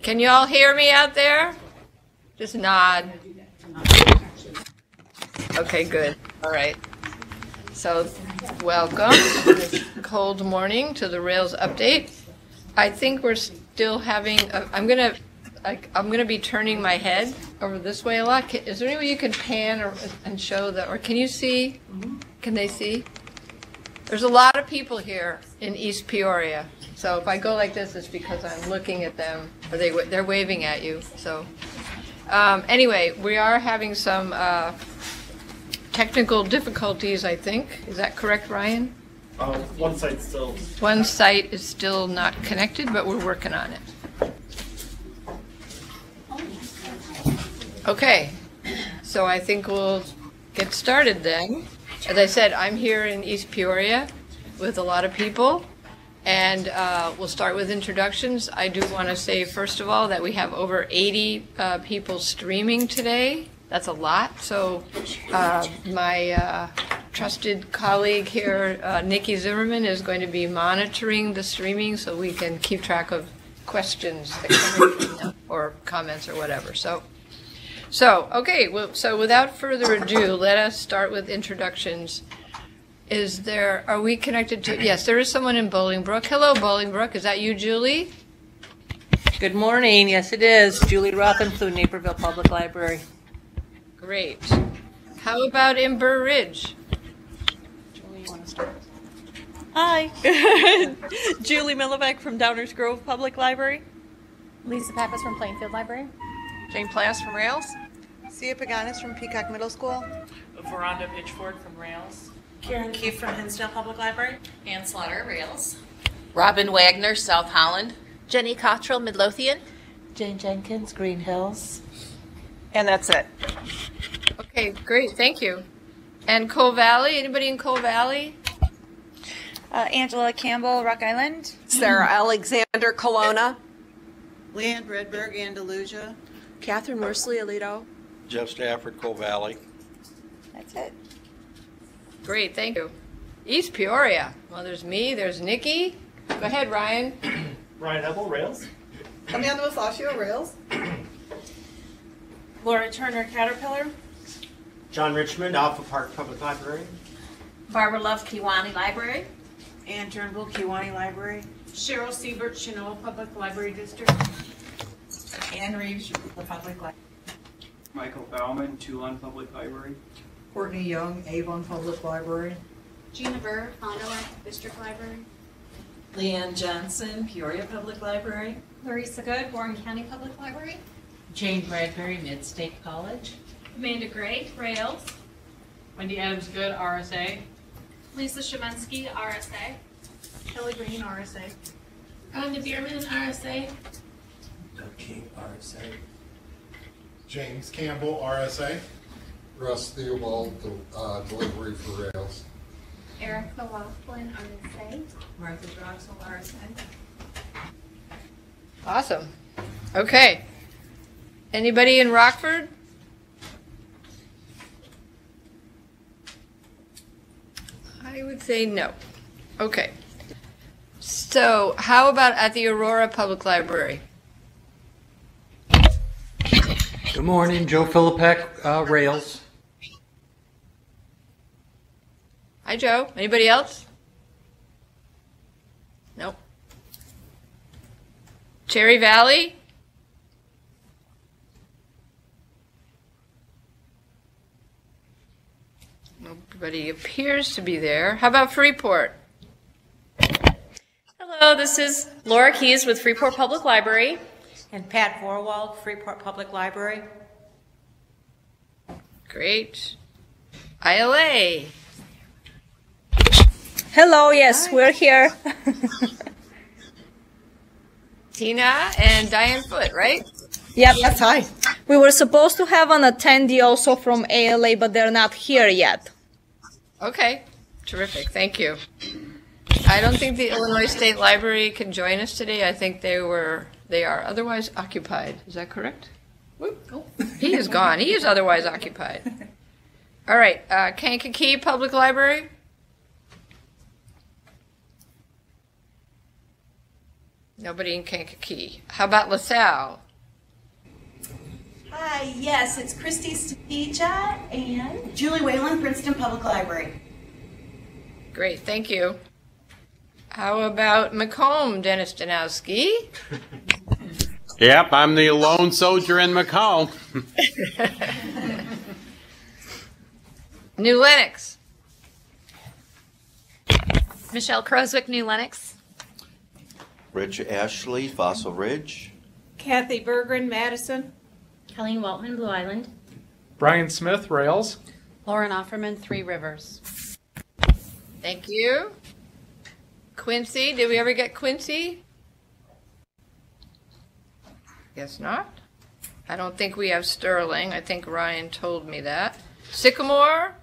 Can you all hear me out there? Just nod. Okay, good. All right. So, welcome this cold morning to the Rails update. I think we're still having. I'm gonna be turning my head over this way a lot. Is there any way you can pan and show that, or can you see? Can they see? There's a lot of people here in East Peoria. So if I go like this, it's because I'm looking at them, or they're waving at you. So anyway, we are having some technical difficulties, I think. Is that correct, Ryan? One site is still not connected, but we're working on it. Okay, so I think we'll get started then. As I said, I'm here in East Peoria with a lot of people, and we'll start with introductions. I do want to say, first of all, that we have over 80 people streaming today. That's a lot. So my trusted colleague here, Nikki Zimmerman, is going to be monitoring the streaming so we can keep track of questions that come in or comments or whatever. So okay, well, so without further ado, let us start with introductions. Are we connected to, yes, there is someone in Bolingbrook. Hello, Bolingbrook. Is that you, Julie? Good morning. Yes, it is. Julie Rothenflew, Naperville Public Library. Great. How about in Burr Ridge? Julie, you want to start? Hi. Julie Millivack from Downers Grove Public Library. Lisa Pappas from Plainfield Library. Jane Plas from Rails. Sia Paganis from Peacock Middle School. Veranda Pitchford from Rails. Karen Keefe from Hinsdale Public Library. Ann Slaughter, Rails. Robin Wagner, South Holland. Jenny Cottrell, Midlothian. Jane Jenkins, Green Hills. And that's it. Okay, great, thank you. And Coal Valley, anybody in Coal Valley? Angela Campbell, Rock Island. Sarah Alexander, Kelowna. Leanne Bredberg, Andalusia. Catherine Worsley, Aledo. Jeff Stafford, Coal Valley. That's it. Great, thank you. East Peoria. Well, there's me, there's Nikki. Go ahead, Ryan. Ryan Ebel, Rails. Amanda Wasashio, Rails. Laura Turner, Caterpillar. John Richmond, Alpha Park Public Library. Barbara Love, Kiwanee Library. Ann Turnbull, Kiwanee Library. Cheryl Siebert, Chinoa Public Library District. Ann Reeves, the Public Library. Michael Bauman, Toulon Public Library. Courtney Young, Avon Public Library. Gina Burr, Fond du Lac District Library. Leanne Johnson, Peoria Public Library. Larissa Good, Warren County Public Library. Jane Bradbury, Mid-State College. Amanda Gray, Rails. Wendy Adams Good, RSA. Lisa Shemensky, RSA. Kelly Green, RSA. Rhonda Bierman, RSA. Doug King, RSA. James Campbell, RSA. Russ Theobald, delivery for Rails. Erica Laughlin, RSA. Martha Droxel, RSA. Awesome. Okay. Anybody in Rockford? I would say no. Okay. So how about at the Aurora Public Library? Good morning, Joe Philippek, Rails. Hi, Joe. Anybody else? Nope. Cherry Valley? Nobody appears to be there. How about Freeport? Hello, this is Laura Keyes with Freeport Public Library. And Pat Vorwald, Freeport Public Library. Great. ILA. Hello, yes, we're here. Tina and Diane Foote, right? Yep. Yes, hi. We were supposed to have an attendee also from ALA, but they're not here yet. Okay, terrific, thank you. I don't think the Illinois State Library can join us today. I think they are otherwise occupied. Is that correct? Oh, he is gone. He is otherwise occupied. All right, Kankakee Public Library. Nobody in Kankakee. How about LaSalle? Hi, yes, it's Christy Stepija and Julie Whalen, Princeton Public Library. Great, thank you. How about Macomb, Dennis Danowski? Yep, I'm the lone soldier in Macomb. New Lenox. Michelle Croswick, New Lenox. Rich Ashley, Fossil Ridge. Kathy Bergren, Madison. Colleen Waltman, Blue Island. Brian Smith, Rails. Lauren Offerman, Three Rivers. Thank you. Quincy, did we ever get Quincy? Guess not. I don't think we have Sterling. I think Ryan told me that. Sycamore?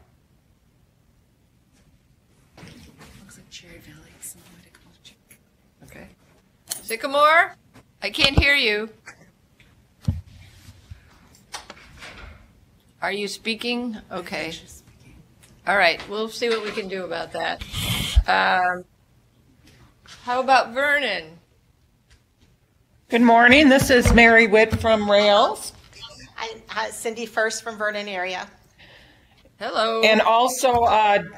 Looks like Cherry Valley. Okay. Sycamore? I can't hear you. Are you speaking? Okay. All right. We'll see what we can do about that. How about Vernon? Good morning. This is Mary Witt from Rails. Cindy First from Vernon area. Hello. And also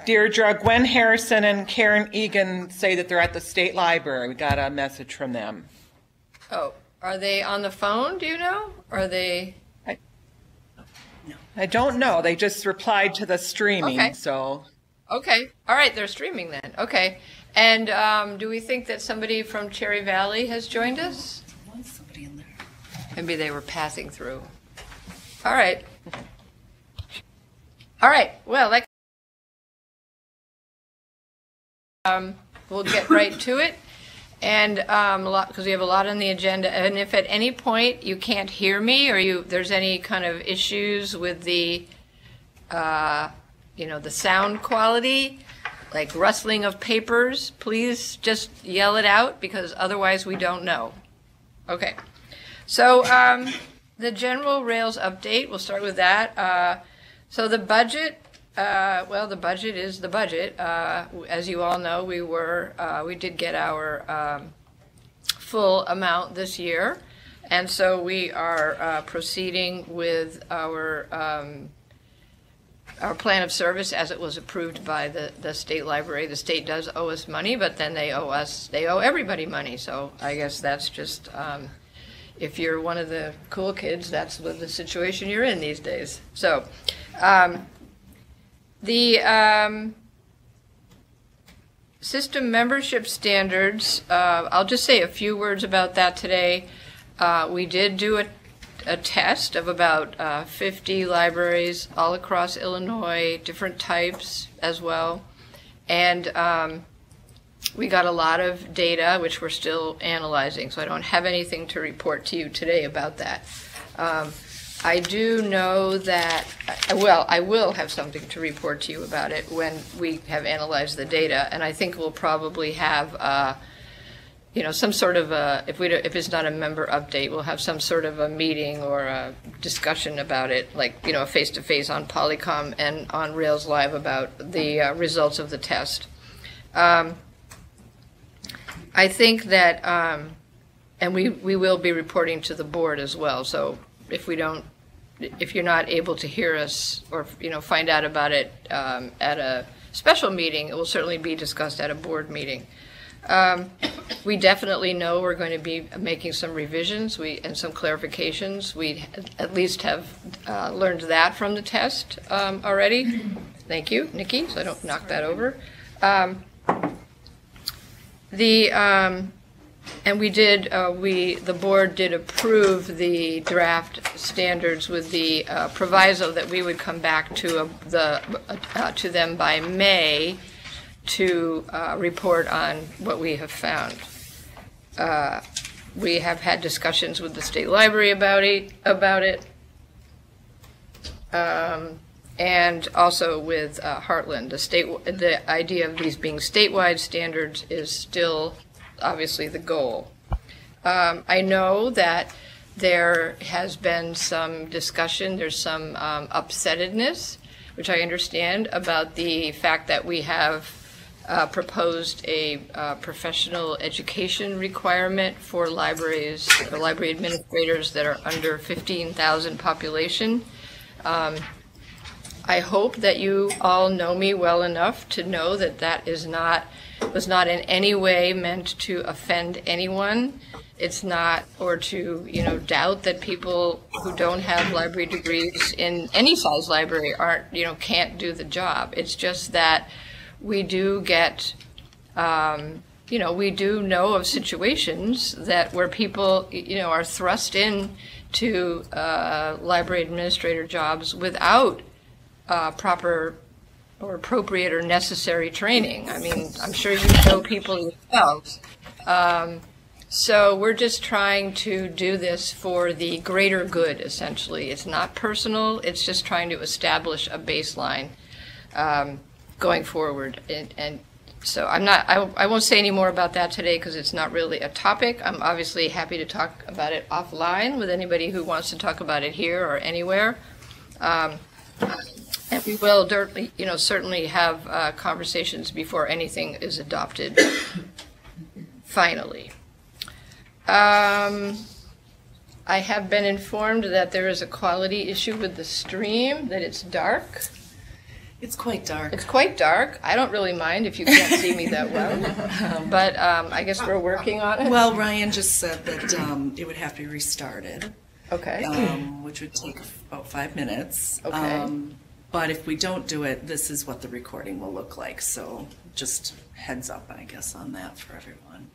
Deirdre, Gwen Harrison, and Karen Egan say that they're at the State Library. We got a message from them. Oh, are they on the phone? Do you know? Are they? I don't know. They just replied to the streaming. Okay. So. Okay. All right. They're streaming then. Okay. And do we think that somebody from Cherry Valley has joined us? There was somebody in there. Maybe they were passing through. All right. All right. Well, we'll get right to it. And because we have a lot on the agenda, and if at any point you can't hear me or there's any kind of issues with the, the sound quality, like rustling of papers, please just yell it out because otherwise we don't know. Okay. So the general Rails update, we'll start with that. So the budget. Well, the budget is the budget. As you all know, we did get our full amount this year, and so we are proceeding with our plan of service as it was approved by the state library. The state does owe us money, but then they owe everybody money. So I guess that's just if you're one of the cool kids, that's the situation you're in these days. So. The system membership standards, I'll just say a few words about that today. We did do a test of about 50 libraries all across Illinois, different types as well. And we got a lot of data, which we're still analyzing, so I don't have anything to report to you today about that. I do know that, well, I will have something to report to you about it when we have analyzed the data, and I think we'll probably have, some sort of if it's not a member update, we'll have some sort of a meeting or a discussion about it, like, a face-to-face on Polycom and on Rails Live about the results of the test. I think that, and we will be reporting to the board as well, so if you're not able to hear us or find out about it at a special meeting, it will certainly be discussed at a board meeting. We definitely know we're going to be making some revisions and some clarifications. We at least have learned that from the test already. Thank you, Nikki, so I don't knock that over. And the board did approve the draft standards with the proviso that we would come back to them by May to report on what we have found. We have had discussions with the state library about it, and also with Heartland. The idea of these being statewide standards is still obviously the goal. I know that there has been some discussion, there's some upsettedness, which I understand, about the fact that we have proposed a professional education requirement for libraries or library administrators that are under 15,000 population. I hope that you all know me well enough to know that that was not in any way meant to offend anyone. It's not, or to, doubt that people who don't have library degrees in any size library can't do the job. It's just that we do get, we do know of situations where people, are thrust in to library administrator jobs without proper or appropriate or necessary training. I mean, I'm sure you know people yourselves. So we're just trying to do this for the greater good, essentially. It's not personal. It's just trying to establish a baseline going forward. And so I won't say any more about that today because it's not really a topic. I'm obviously happy to talk about it offline with anybody who wants to talk about it here or anywhere. And we will, certainly have conversations before anything is adopted finally. I have been informed that there is a quality issue with the stream, that it's dark. It's quite dark. It's quite dark. I don't really mind if you can't see me that well. But I guess we're working on it. Well, Ryan just said that it would have to be restarted. Okay. Which would take about 5 minutes. Okay. But if we don't do it, this is what the recording will look like. So just heads up, I guess, on that for everyone,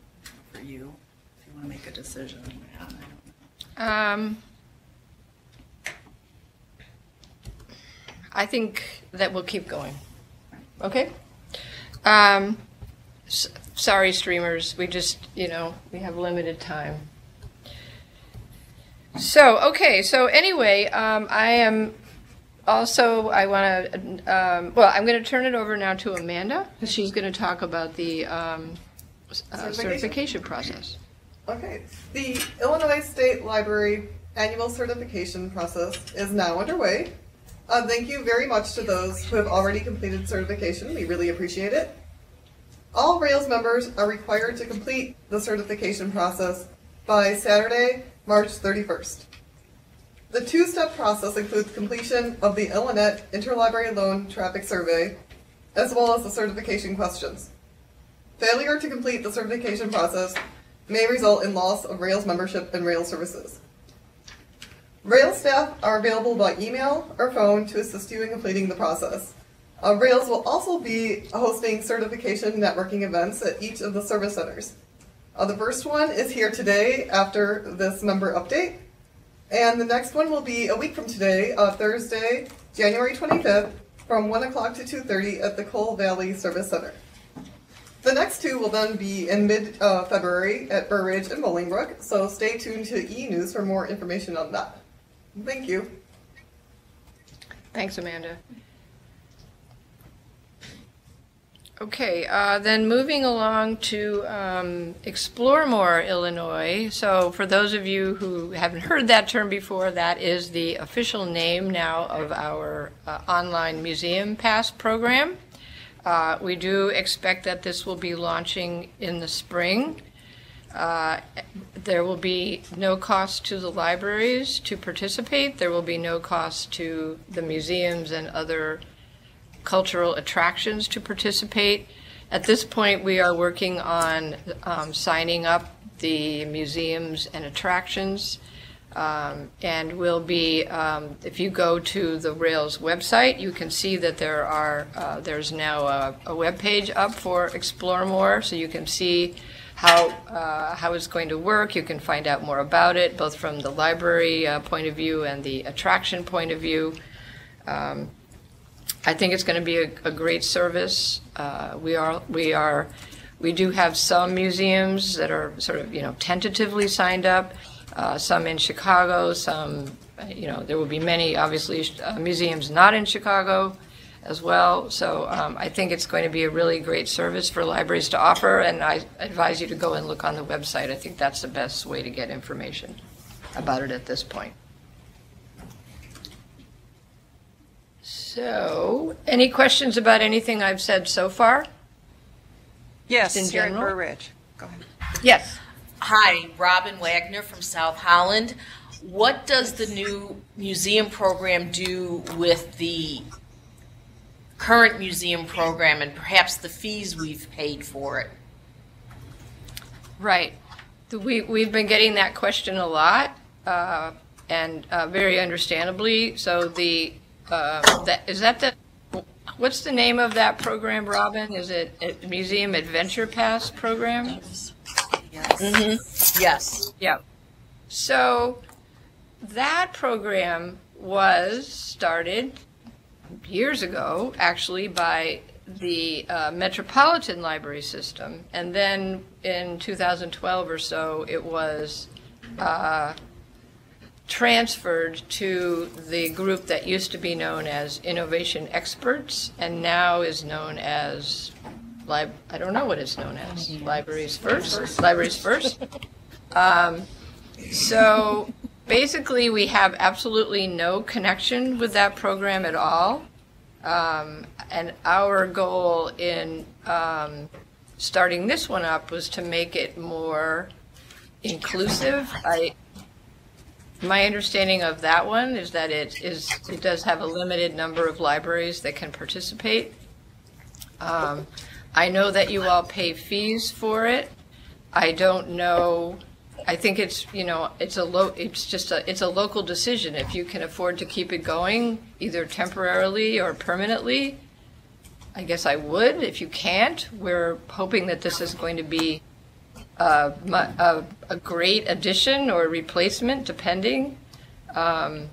for you, if you want to make a decision. I think that we'll keep going. Okay? Sorry, streamers. We just, we have limited time. So, okay. So anyway, I'm going to turn it over now to Amanda, because she's going to talk about the certification process. Okay. The Illinois State Library annual certification process is now underway. Thank you very much to those who have already completed certification. We really appreciate it. All Rails members are required to complete the certification process by Saturday, March 31st. The two-step process includes completion of the Illinois Interlibrary Loan Traffic Survey, as well as the certification questions. Failure to complete the certification process may result in loss of Rails membership and Rails services. Rails staff are available by email or phone to assist you in completing the process. Rails will also be hosting certification networking events at each of the service centers. The first one is here today after this member update, and the next one will be a week from today, Thursday, January 25th, from 1 o'clock to 2:30 at the Coal Valley Service Center. The next two will then be in mid-February at Burr Ridge and Bolingbrook, so stay tuned to E-News for more information on that. Thank you. Thanks, Amanda. Okay, then moving along to Explore More Illinois. So for those of you who haven't heard that term before, that is the official name now of our online museum pass program. We do expect that this will be launching in the spring. There will be no cost to the libraries to participate. There will be no cost to the museums and other cultural attractions to participate. At this point, we are working on signing up the museums and attractions. And we'll be, if you go to the Rails website, you can see that there's now a web page up for Explore More, so you can see how it's going to work. You can find out more about it, both from the library point of view and the attraction point of view. I think it's going to be a great service. We do have some museums that are sort of, tentatively signed up. Some in Chicago, some, there will be many, obviously, museums not in Chicago as well. So I think it's going to be a really great service for libraries to offer, and I advise you to go and look on the website. I think that's the best way to get information about it at this point. So, any questions about anything I've said so far? Yes, in here in general? Burr Ridge. Go ahead. Yes. Hi, Robin Wagner from South Holland. What does the new museum program do with the current museum program and perhaps the fees we've paid for it? Right. We've been getting that question a lot, and very understandably. So what's the name of that program, Robin? Is it a Museum Adventure Pass program? Yes. Mm-hmm. Yes. Yeah. So that program was started years ago, actually, by the Metropolitan Library System, and then in 2012 or so, it was transferred to the group that used to be known as Innovation Experts, and now is known as I don't know what it's known as. Libraries First. Libraries First. So basically, we have absolutely no connection with that program at all. And our goal in starting this one up was to make it more inclusive. My understanding of that one is that it does have a limited number of libraries that can participate. I know that you all pay fees for it. I don't know. I think it's it's a local decision. If you can afford to keep it going, either temporarily or permanently, I guess I would. If you can't, we're hoping that this is going to be a great addition or replacement, depending. Does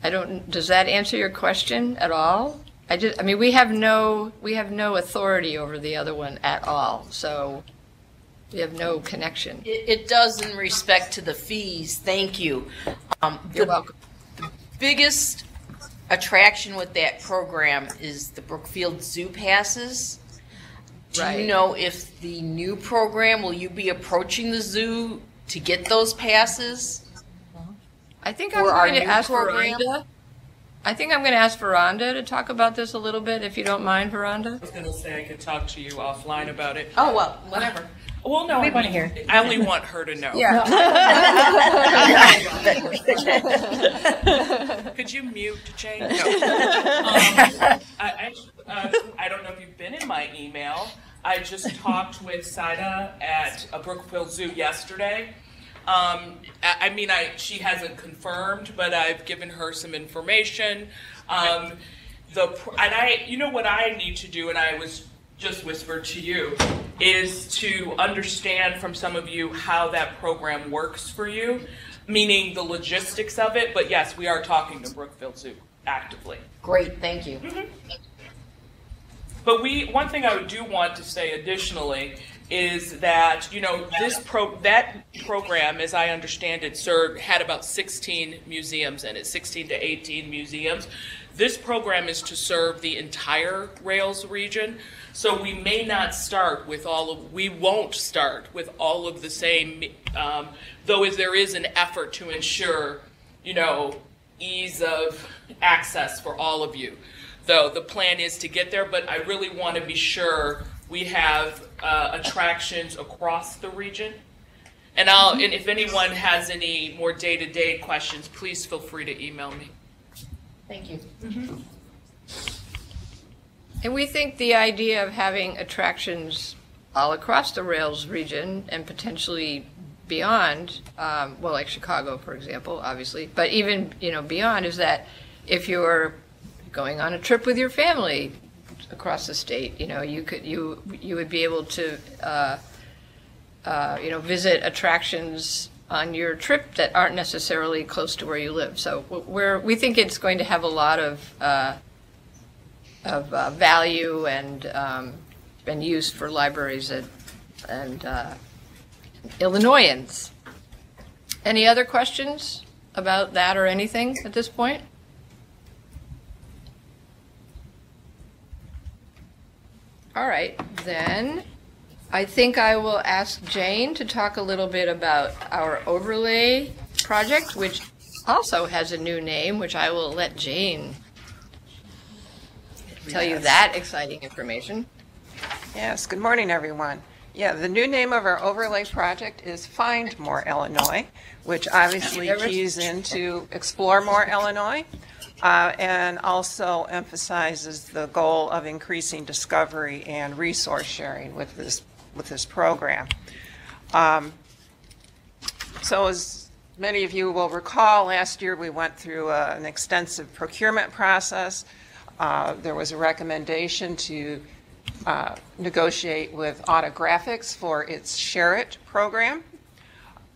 that answer your question at all? We have no authority over the other one at all. So we have no connection. It does in respect to the fees. Thank you. You're welcome. The biggest attraction with that program is the Brookfield Zoo passes. Do you know if the new program, will you be approaching the zoo to get those passes? I think I'm going to ask Veranda. I think I'm going to ask Veranda to talk about this a little bit, if you don't mind, Veranda. I was going to say I could talk to you offline about it. Oh, well, whatever. Well, no, We want to hear. I only want her to know. Yeah. Could you mute Jane? No. I don't know if you've been in my email. I just talked with Saida at Brookfield Zoo yesterday. She hasn't confirmed, but I've given her some information. You know what I need to do, and I was just whispered to you, is to understand from some of you how that program works for you, meaning the logistics of it. But yes, we are talking to Brookfield Zoo actively. Great, thank you. Mm-hmm. But one thing I do want to say additionally is that, that program, as I understand it, had about 16 museums in it, 16 to 18 museums. This program is to serve the entire Rails region, so we may not start with we won't start with all of the same, though there is an effort to ensure, ease of access for all of you. Though the plan is to get there, but I really want to be sure we have attractions across the region. And if anyone has any more day-to-day questions, please feel free to email me. Thank you. Mm-hmm. And we think the idea of having attractions all across the Rails region and potentially beyond, like Chicago, for example, obviously, but even beyond, is that if you're going on a trip with your family across the state, you would be able to visit attractions on your trip that aren't necessarily close to where you live. So we think it's going to have a lot of value and use for libraries and Illinoisans. Any other questions about that or anything at this point? All right, then I think I will ask Jane to talk a little bit about our overlay project, which also has a new name, which I will let Jane tell you that exciting information. Yes, good morning, everyone. Yeah, the new name of our overlay project is Find More Illinois, which obviously keys into Explore More Illinois, and also emphasizes the goal of increasing discovery and resource sharing with this program. So as many of you will recall, last year we went through an extensive procurement process. There was a recommendation to negotiate with Autographics for its Share It program.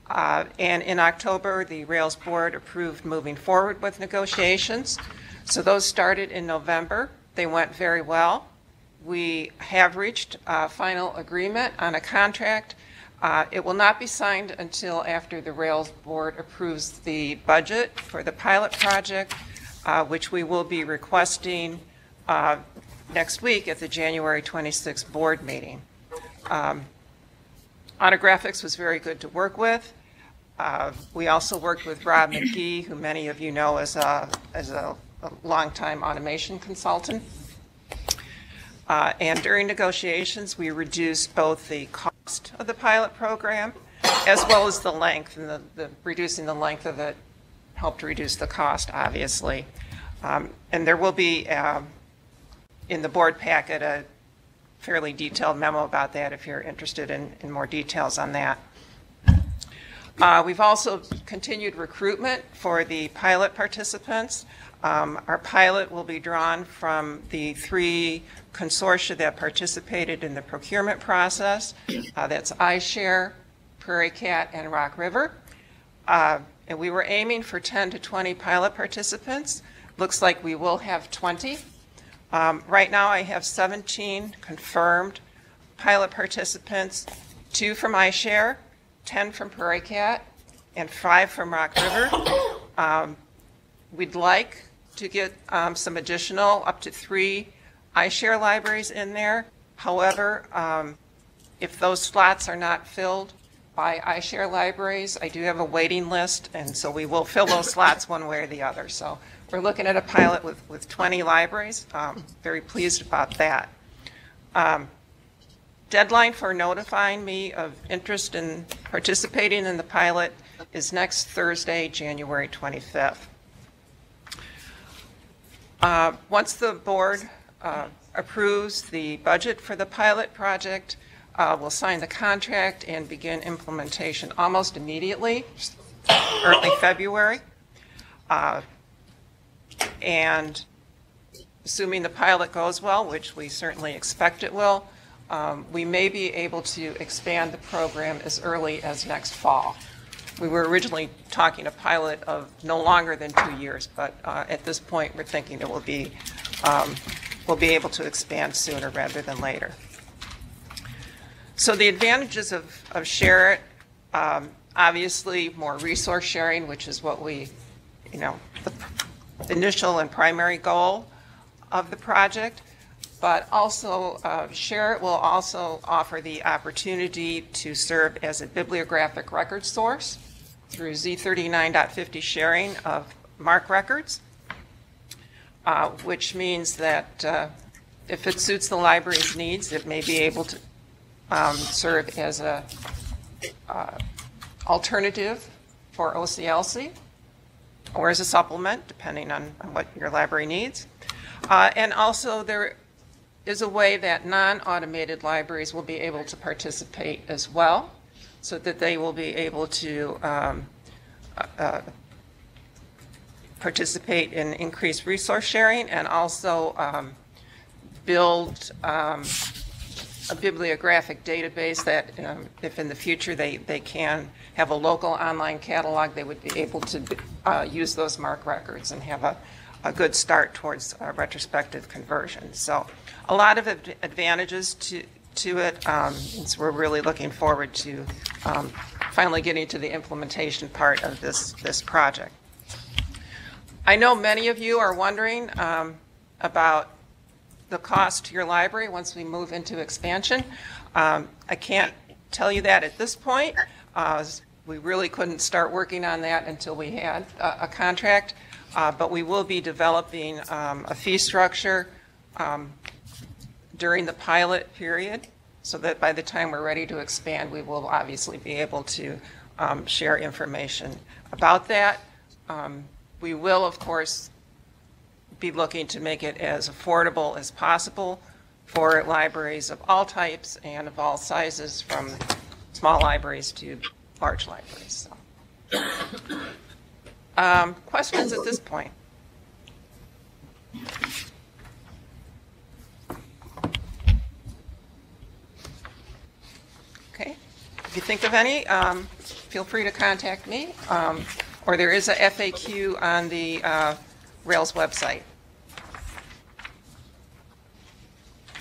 And in October, the Rails Board approved moving forward with negotiations. So those started in November. They went very well. We have reached a final agreement on a contract. It will not be signed until after the Rails Board approves the budget for the pilot project, which we will be requesting next week at the January 26th board meeting. Autographics was very good to work with. We also worked with Rob McGee, who many of you know as a longtime automation consultant. And during negotiations, we reduced both the cost of the pilot program as well as the length, and reducing the length of it helped reduce the cost, obviously. And there will be in the board packet a fairly detailed memo about that if you're interested in more details on that. We've also continued recruitment for the pilot participants. Our pilot will be drawn from the 3 consortia that participated in the procurement process. That's iShare, Prairie Cat, and Rock River. And we were aiming for 10 to 20 pilot participants. Looks like we will have 20. Right now I have 17 confirmed pilot participants, 2 from iShare, 10 from Prairie Cat, and 5 from Rock River. We'd like to get some additional, up to 3 iShare libraries in there. However, if those slots are not filled by iShare libraries, I do have a waiting list, and so we will fill those slots one way or the other. So we're looking at a pilot with 20 libraries. Very pleased about that. Deadline for notifying me of interest in participating in the pilot is next Thursday, January 25th. Once the board approves the budget for the pilot project, we'll sign the contract and begin implementation almost immediately, early February. And assuming the pilot goes well, which we certainly expect it will, we may be able to expand the program as early as next fall. We were originally talking a pilot of no longer than 2 years, but at this point we're thinking it will be, we'll be able to expand sooner rather than later. So the advantages of Share It, obviously more resource sharing, which is what we, the initial and primary goal of the project, but also Share It will also offer the opportunity to serve as a bibliographic record source through Z39.50 sharing of MARC records, which means that if it suits the library's needs, it may be able to serve as a alternative for OCLC or as a supplement, depending on what your library needs. And also there is a way that non-automated libraries will be able to participate as well, so that they will be able to participate in increased resource sharing and also build a bibliographic database that if in the future they can have a local online catalog, they would be able to use those MARC records and have a good start towards retrospective conversion. So a lot of advantages to it. So we're really looking forward to finally getting to the implementation part of this project. I know many of you are wondering about the cost to your library once we move into expansion. I can't tell you that at this point. We really couldn't start working on that until we had a contract, but we will be developing a fee structure during the pilot period, so that by the time we're ready to expand, we will obviously be able to share information about that. We will, of course, be looking to make it as affordable as possible for libraries of all types and of all sizes, from small libraries to large libraries. So. Questions at this point? Okay. If you think of any, feel free to contact me, or there is a FAQ on the Rails website.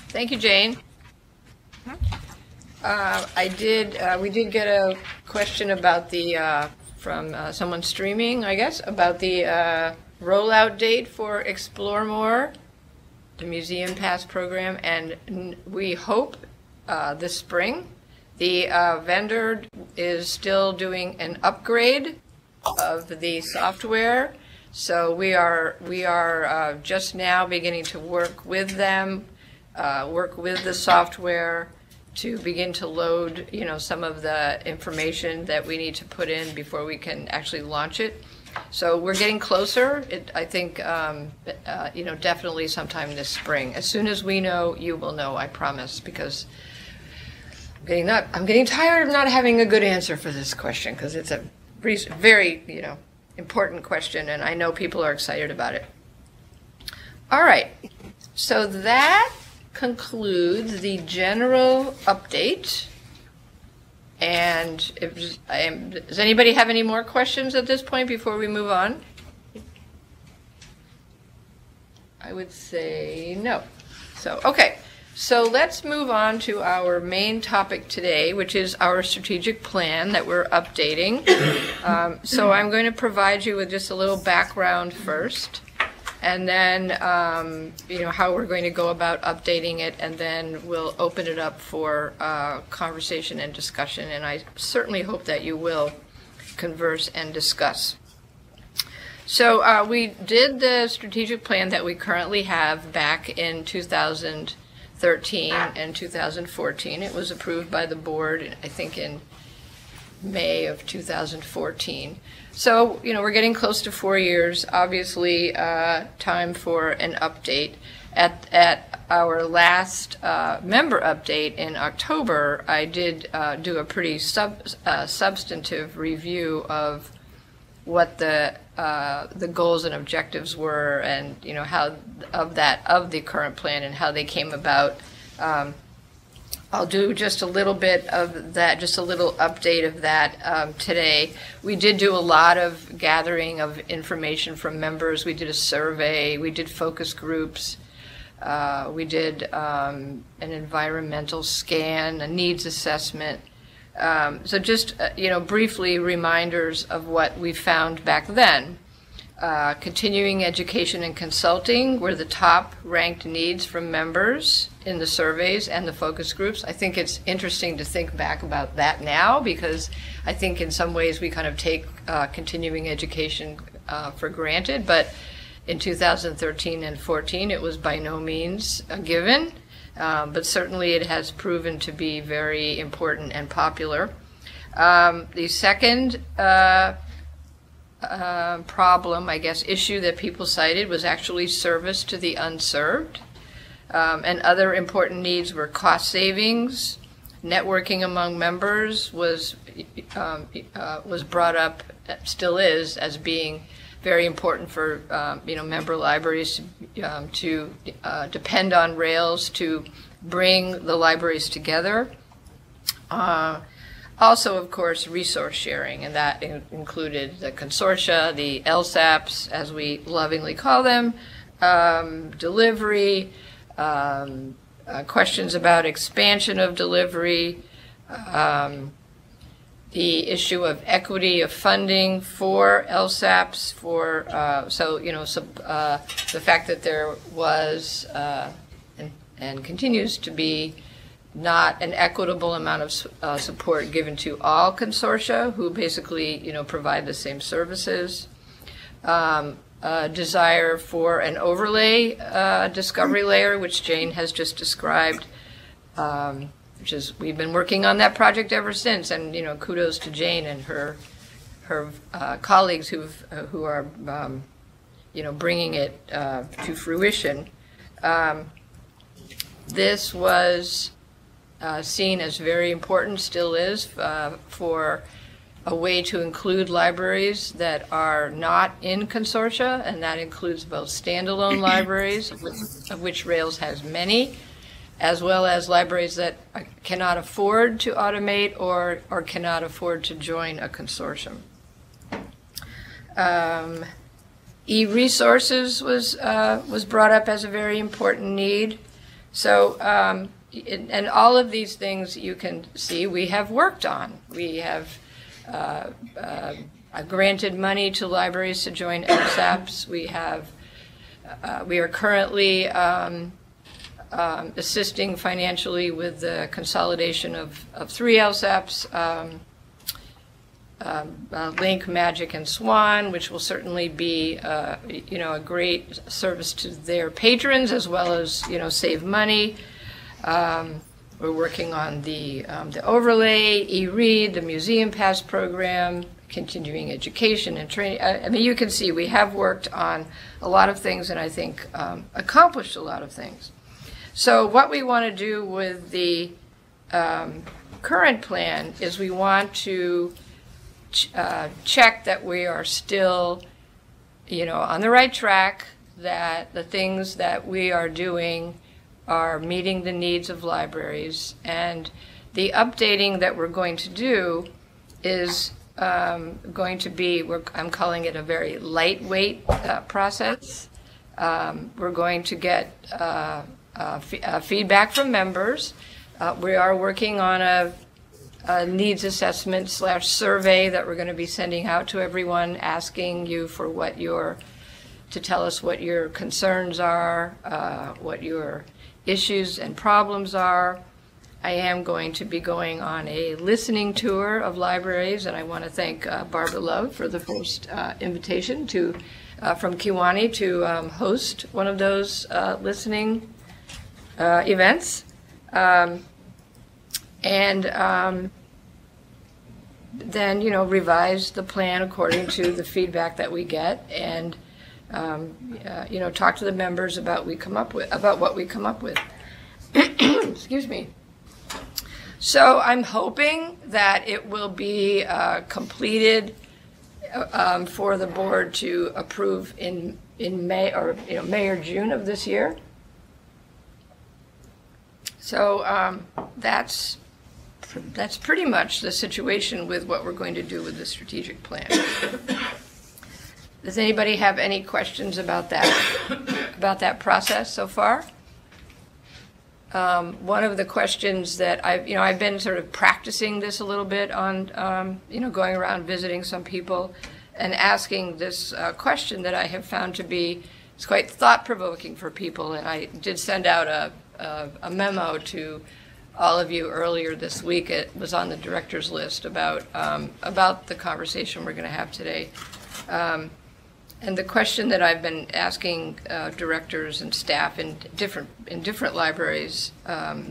Thank you, Jane. We did get a question about the, from someone streaming, I guess, about the rollout date for Explore More, the Museum Pass program, and we hope this spring. The vendor is still doing an upgrade of the software, so we are just now beginning to work with them, work with the software to begin to load, some of the information that we need to put in before we can actually launch it. So we're getting closer. I think, definitely sometime this spring. As soon as we know, you will know, I promise, because I'm getting tired of not having a good answer for this question, because it's a very, important question, and I know people are excited about it. All right, so that concludes the general update. And does anybody have any more questions at this point before we move on? I would say no. So, okay. So let's move on to our main topic today, which is our strategic plan that we're updating. So I'm going to provide you with just a little background first, and then how we're going to go about updating it, and then we'll open it up for conversation and discussion, and I certainly hope that you will converse and discuss. So we did the strategic plan that we currently have back in 2013 and 2014. It was approved by the board, I think, in May of 2014. So, we're getting close to 4 years. Obviously, time for an update. At our last member update in October, I did do a pretty substantive review of what the goals and objectives were, and how of the current plan and how they came about. I'll do just a little bit of that, just a little update of that today. We did do a lot of gathering of information from members. We did a survey. We did focus groups. We did an environmental scan, a needs assessment. So just, briefly reminders of what we found back then. Continuing education and consulting were the top ranked needs from members in the surveys and the focus groups. I think it's interesting to think back about that now, because I think in some ways we kind of take continuing education for granted, but in 2013 and 14 it was by no means a given, but certainly it has proven to be very important and popular. The second problem, I guess, issue that people cited was actually service to the unserved. And other important needs were cost savings. Networking among members was brought up, still is, as being very important for member libraries to depend on Rails to bring the libraries together. Also, of course, resource sharing, and that included the consortia, the LSAPs, as we lovingly call them, delivery, questions about expansion of delivery, the issue of equity of funding for LSAPs, for the fact that there was and continues to be not an equitable amount of support given to all consortia who basically, provide the same services. desire for an overlay discovery layer, which Jane has just described, which is, we've been working on that project ever since, and kudos to Jane and her colleagues who are bringing it to fruition. This was seen as very important, still is, for a way to include libraries that are not in consortia, and that includes both standalone libraries, of which Rails has many, as well as libraries that cannot afford to automate or cannot afford to join a consortium. E-resources was brought up as a very important need. So, and all of these things you can see we have worked on. We have granted money to libraries to join LSAPs. We are currently assisting financially with the consolidation of 3 LSAPs, Link, Magic, and Swan, which will certainly be a great service to their patrons, as well as save money. We're working on the overlay, e-read, the Museum Pass program, continuing education and training. I mean, you can see we have worked on a lot of things, and I think accomplished a lot of things. So what we want to do with the current plan is we want to check that we are still, on the right track, that the things that we are doing are meeting the needs of libraries. And the updating that we're going to do is going to be, I'm calling it a very lightweight process. We're going to get feedback from members. We are working on a needs assessment / survey that we're going to be sending out to everyone, asking you for to tell us what your concerns are, what your issues and problems are. I am going to be going on a listening tour of libraries, and I want to thank Barbara Love for the first invitation from Kiwani to host one of those listening events. Then, revise the plan according to the feedback that we get, and talk to the members about what we come up with. Excuse me. So I'm hoping that it will be completed for the board to approve in May or May or June of this year. So that's pretty much the situation with what we're going to do with the strategic plan. Does anybody have any questions about that process so far? One of the questions that I've been sort of practicing this a little bit on, going around visiting some people and asking this question that I have found to be, it's quite thought-provoking for people, and I did send out a memo to all of you earlier this week. It was on the director's list about the conversation we're going to have today. And the question that I've been asking directors and staff in different libraries,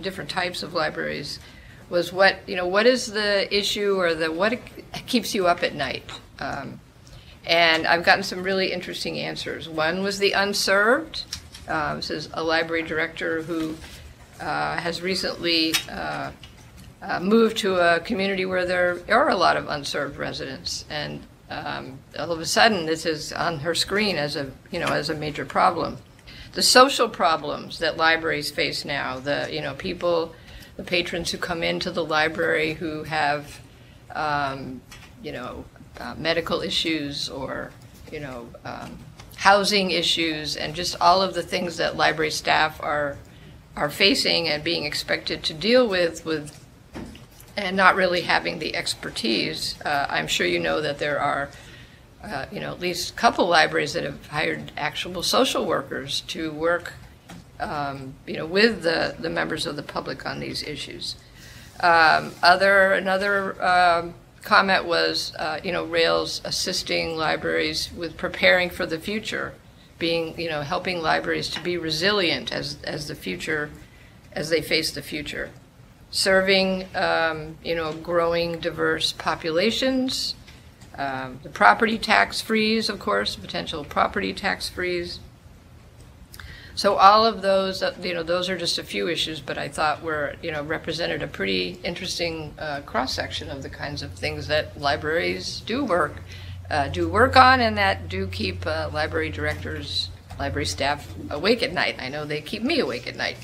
different types of libraries, was what is the issue or what keeps you up at night? And I've gotten some really interesting answers. One was the unserved. This is a library director who has recently moved to a community where there are a lot of unserved residents, and all of a sudden this is on her screen as a major problem. The social problems that libraries face now, the patrons who come into the library who have medical issues or housing issues, and just all of the things that library staff are facing and being expected to deal with and not really having the expertise. I'm sure you know that there are at least a couple libraries that have hired actual social workers to work with the members of the public on these issues. Another comment was, Rails assisting libraries with preparing for the future, being, helping libraries to be resilient as the future, as they face the future, serving, growing diverse populations, the property tax freeze, of course, potential property tax freeze. So all of those, those are just a few issues, but I thought were, represented a pretty interesting cross-section of the kinds of things that libraries do work on, and that do keep library directors, library staff awake at night. I know they keep me awake at night.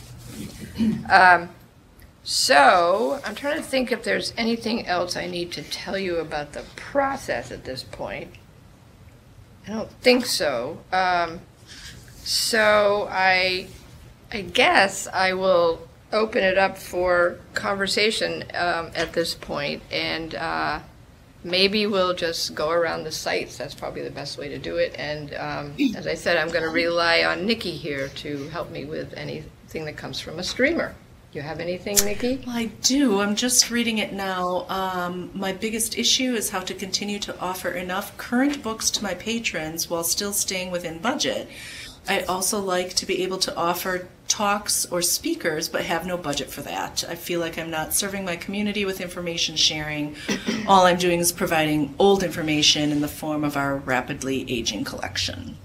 So I'm trying to think if there's anything else I need to tell you about the process at this point. I don't think so. So I guess I will open it up for conversation at this point, and maybe we'll just go around the sites. That's probably the best way to do it. And as I said, I'm going to rely on Nikki here to help me with anything that comes from a streamer. You have anything, Nikki? I do. I'm just reading it now. My biggest issue is how to continue to offer enough current books to my patrons while still staying within budget. I also like to be able to offer talks or speakers, but have no budget for that. I feel like I'm not serving my community with information sharing. All I'm doing is providing old information in the form of our rapidly aging collection.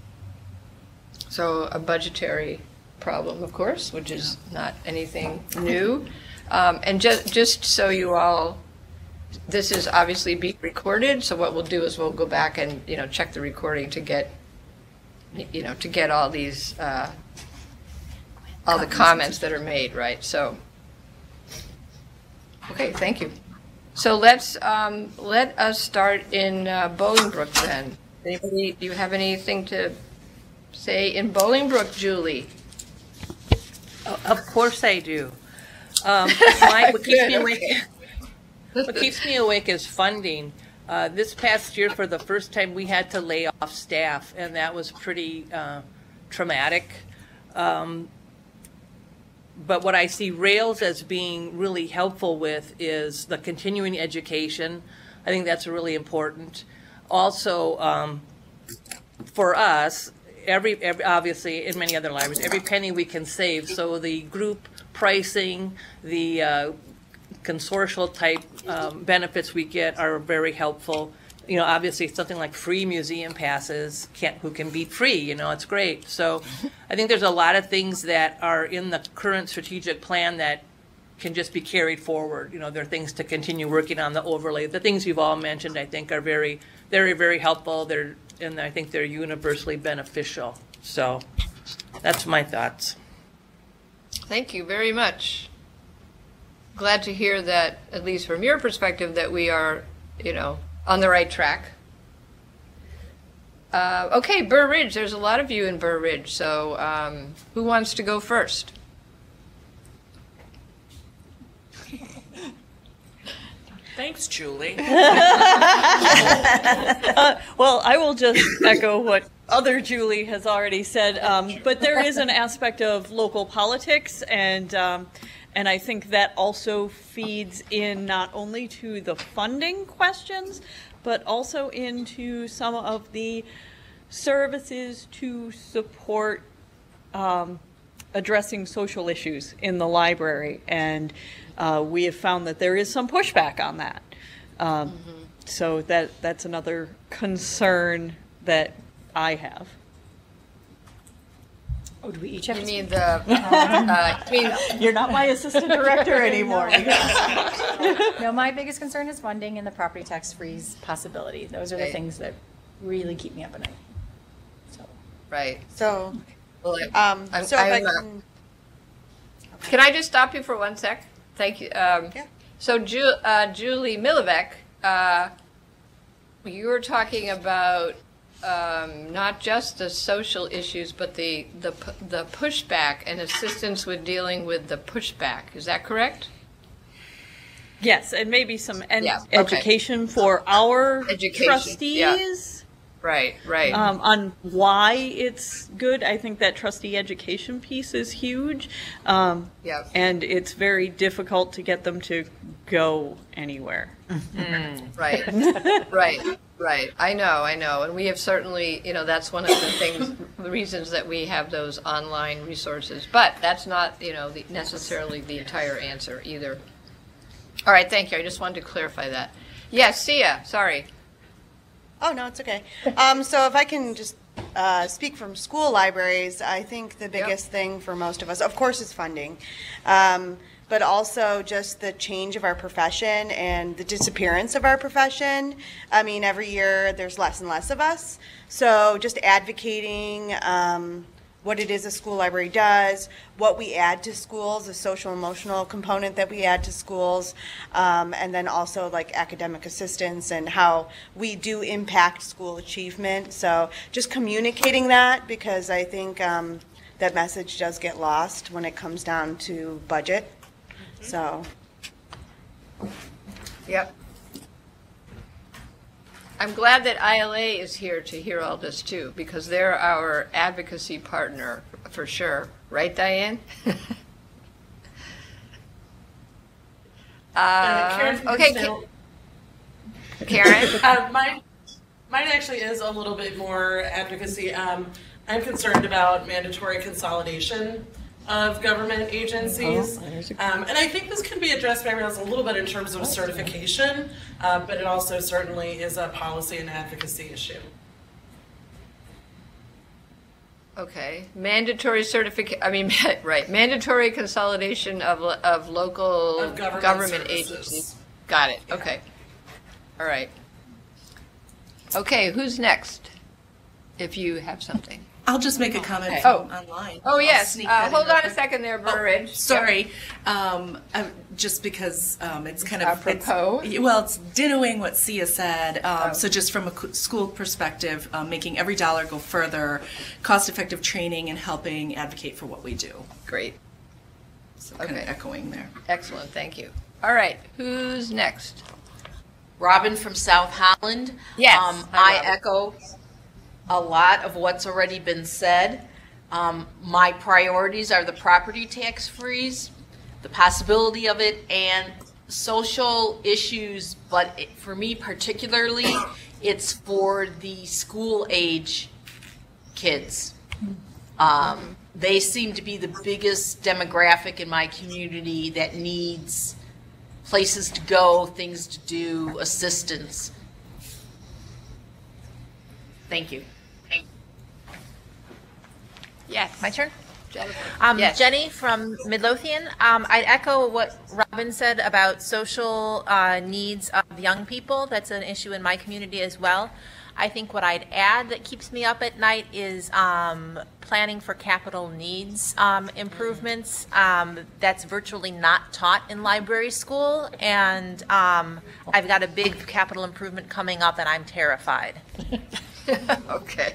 So a budgetary problem, of course, which is not anything new. And just so you all, this is obviously being recorded, so what we'll do is we'll go back and check the recording to get all these all the comments that are made, right? So okay, thank you. So let us start in Bolingbrook then. Anybody, do you have anything to say in Bolingbrook, Julie? Of course I do. What keeps me awake is funding. This past year, for the first time, we had to lay off staff, and that was pretty traumatic. But what I see Rails as being really helpful with is the continuing education. I think that's really important. Also, for us, every obviously in many other libraries, every penny we can save. So the group pricing, the consortial type benefits we get are very helpful. Obviously something like free museum passes who can beat free, it's great. So I think there's a lot of things that are in the current strategic plan that can just be carried forward. There are things to continue working on, the overlay. The things you've all mentioned, I think, are very, very, very helpful. And I think they're universally beneficial. So that's my thoughts. Thank you very much. Glad to hear that, at least from your perspective, that we are, on the right track. Okay, Burr Ridge. There's a lot of you in Burr Ridge. So who wants to go first? Thanks, Julie. Well, I will just echo what other Julie has already said, but there is an aspect of local politics, and I think that also feeds in not only to the funding questions, but also into some of the services to support addressing social issues in the library. And we have found that there is some pushback on that. So that's another concern that I have. Oh, do we each have You to mean the, You're not my assistant director anymore. No, my biggest concern is funding and the property tax freeze possibility. Those are the things that really keep me up at night. So. Right. So, Well, can I just stop you for 1 sec? Thank you. So Julie Milivek, you were talking about not just the social issues, but the pushback and assistance with dealing with the pushback. Is that correct? Yes, and maybe some education for our trustees. Yeah. Right, right. On why it's good, I think that trustee education piece is huge. Yep. And it's very difficult to get them to go anywhere. Right, right. I know. And we have certainly, that's one of the things, the reasons that we have those online resources. But that's not, necessarily the entire answer either. All right, thank you. I just wanted to clarify that. Yes, Sia, sorry. Oh, no, it's okay. So if I can just speak from school libraries, I think the biggest thing for most of us, of course, is funding. But also just the change of our profession and the disappearance of our profession. I mean, every year there's less and less of us. So just advocating what it is a school library does, what we add to schools, the social emotional component that we add to schools, and then also like academic assistance and how we do impact school achievement. So just communicating that, because I think that message does get lost when it comes down to budget. So. Yep. I'm glad that ILA is here to hear all this too, because they're our advocacy partner for sure. Right, Diane? Okay, Karen? Mine actually is a little bit more advocacy. I'm concerned about mandatory consolidation of government agencies. And I think this can be addressed by Rails a little bit in terms of certification, but it also certainly is a policy and advocacy issue. Okay, mandatory mandatory consolidation of local government agencies. Got it, okay. All right. Okay, who's next? If you have something. I'll just make a comment from online. Oh, yes. Hold on a second there, Burridge. Sorry. Just because it's kind of apropos. It's dittoing what Sia said. So just from a school perspective, making every dollar go further, cost-effective training, and helping advocate for what we do. Great. So kind of echoing there. Excellent. Thank you. All right. Who's next? Robin from South Holland. Yes. I echo a lot of what's already been said. My priorities are the property tax freeze, the possibility of it, and social issues, but for me particularly, it's for the school age kids. They seem to be the biggest demographic in my community that needs places to go, things to do, assistance. Thank you. Yes. My turn? Jennifer. Yes. Jenny from Midlothian. I'd echo what Robin said about social needs of young people. That's an issue in my community as well. I think what I'd add that keeps me up at night is planning for capital needs improvements. That's virtually not taught in library school, and I've got a big capital improvement coming up, and I'm terrified. Okay.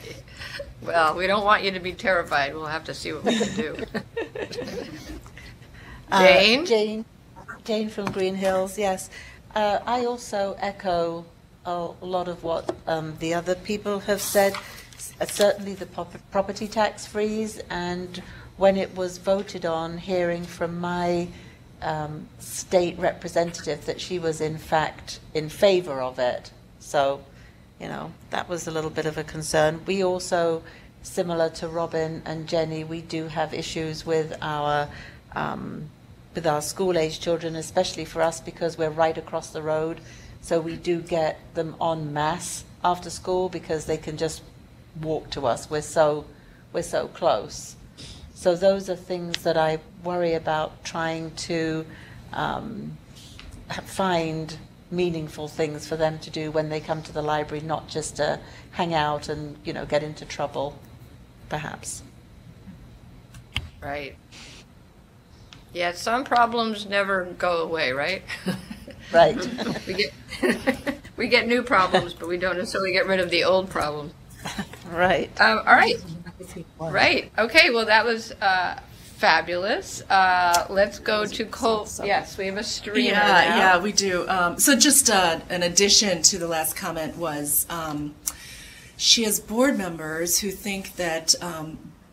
Well, we don't want you to be terrified. We'll have to see what we can do. Jane? Jane from Green Hills, yes. I also echo a lot of what the other people have said. Certainly the property tax freeze, and when it was voted on, hearing from my state representative that she was in fact in favor of it. So, that was a little bit of a concern. We also, similar to Robin and Jenny, we do have issues with our school-age children, especially for us because we're right across the road. So we do get them en masse after school because they can just walk to us. We're so close. So those are things that I worry about, trying to find meaningful things for them to do when they come to the library, not just to hang out and get into trouble, perhaps. Right. Yeah, some problems never go away, right? Right. we get new problems, but we don't necessarily get rid of the old problems. Right. All right. Right. Okay. Well, that was fabulous. Let's go to Cole. Yes, we have a streamer now. Yeah, we do. So just an addition to the last comment was she has board members who think that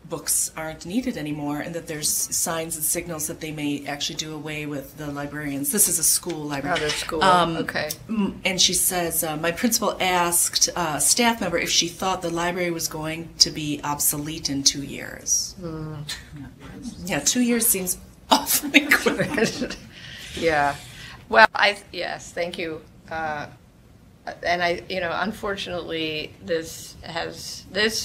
books aren't needed anymore and that there's signs and signals that they may actually do away with the librarians. This is a school library. Oh, the school, okay. And she says, my principal asked a staff member if she thought the library was going to be obsolete in 2 years. Yeah, 2 years seems awfully quick. Yeah. Well, yes, thank you. And unfortunately, this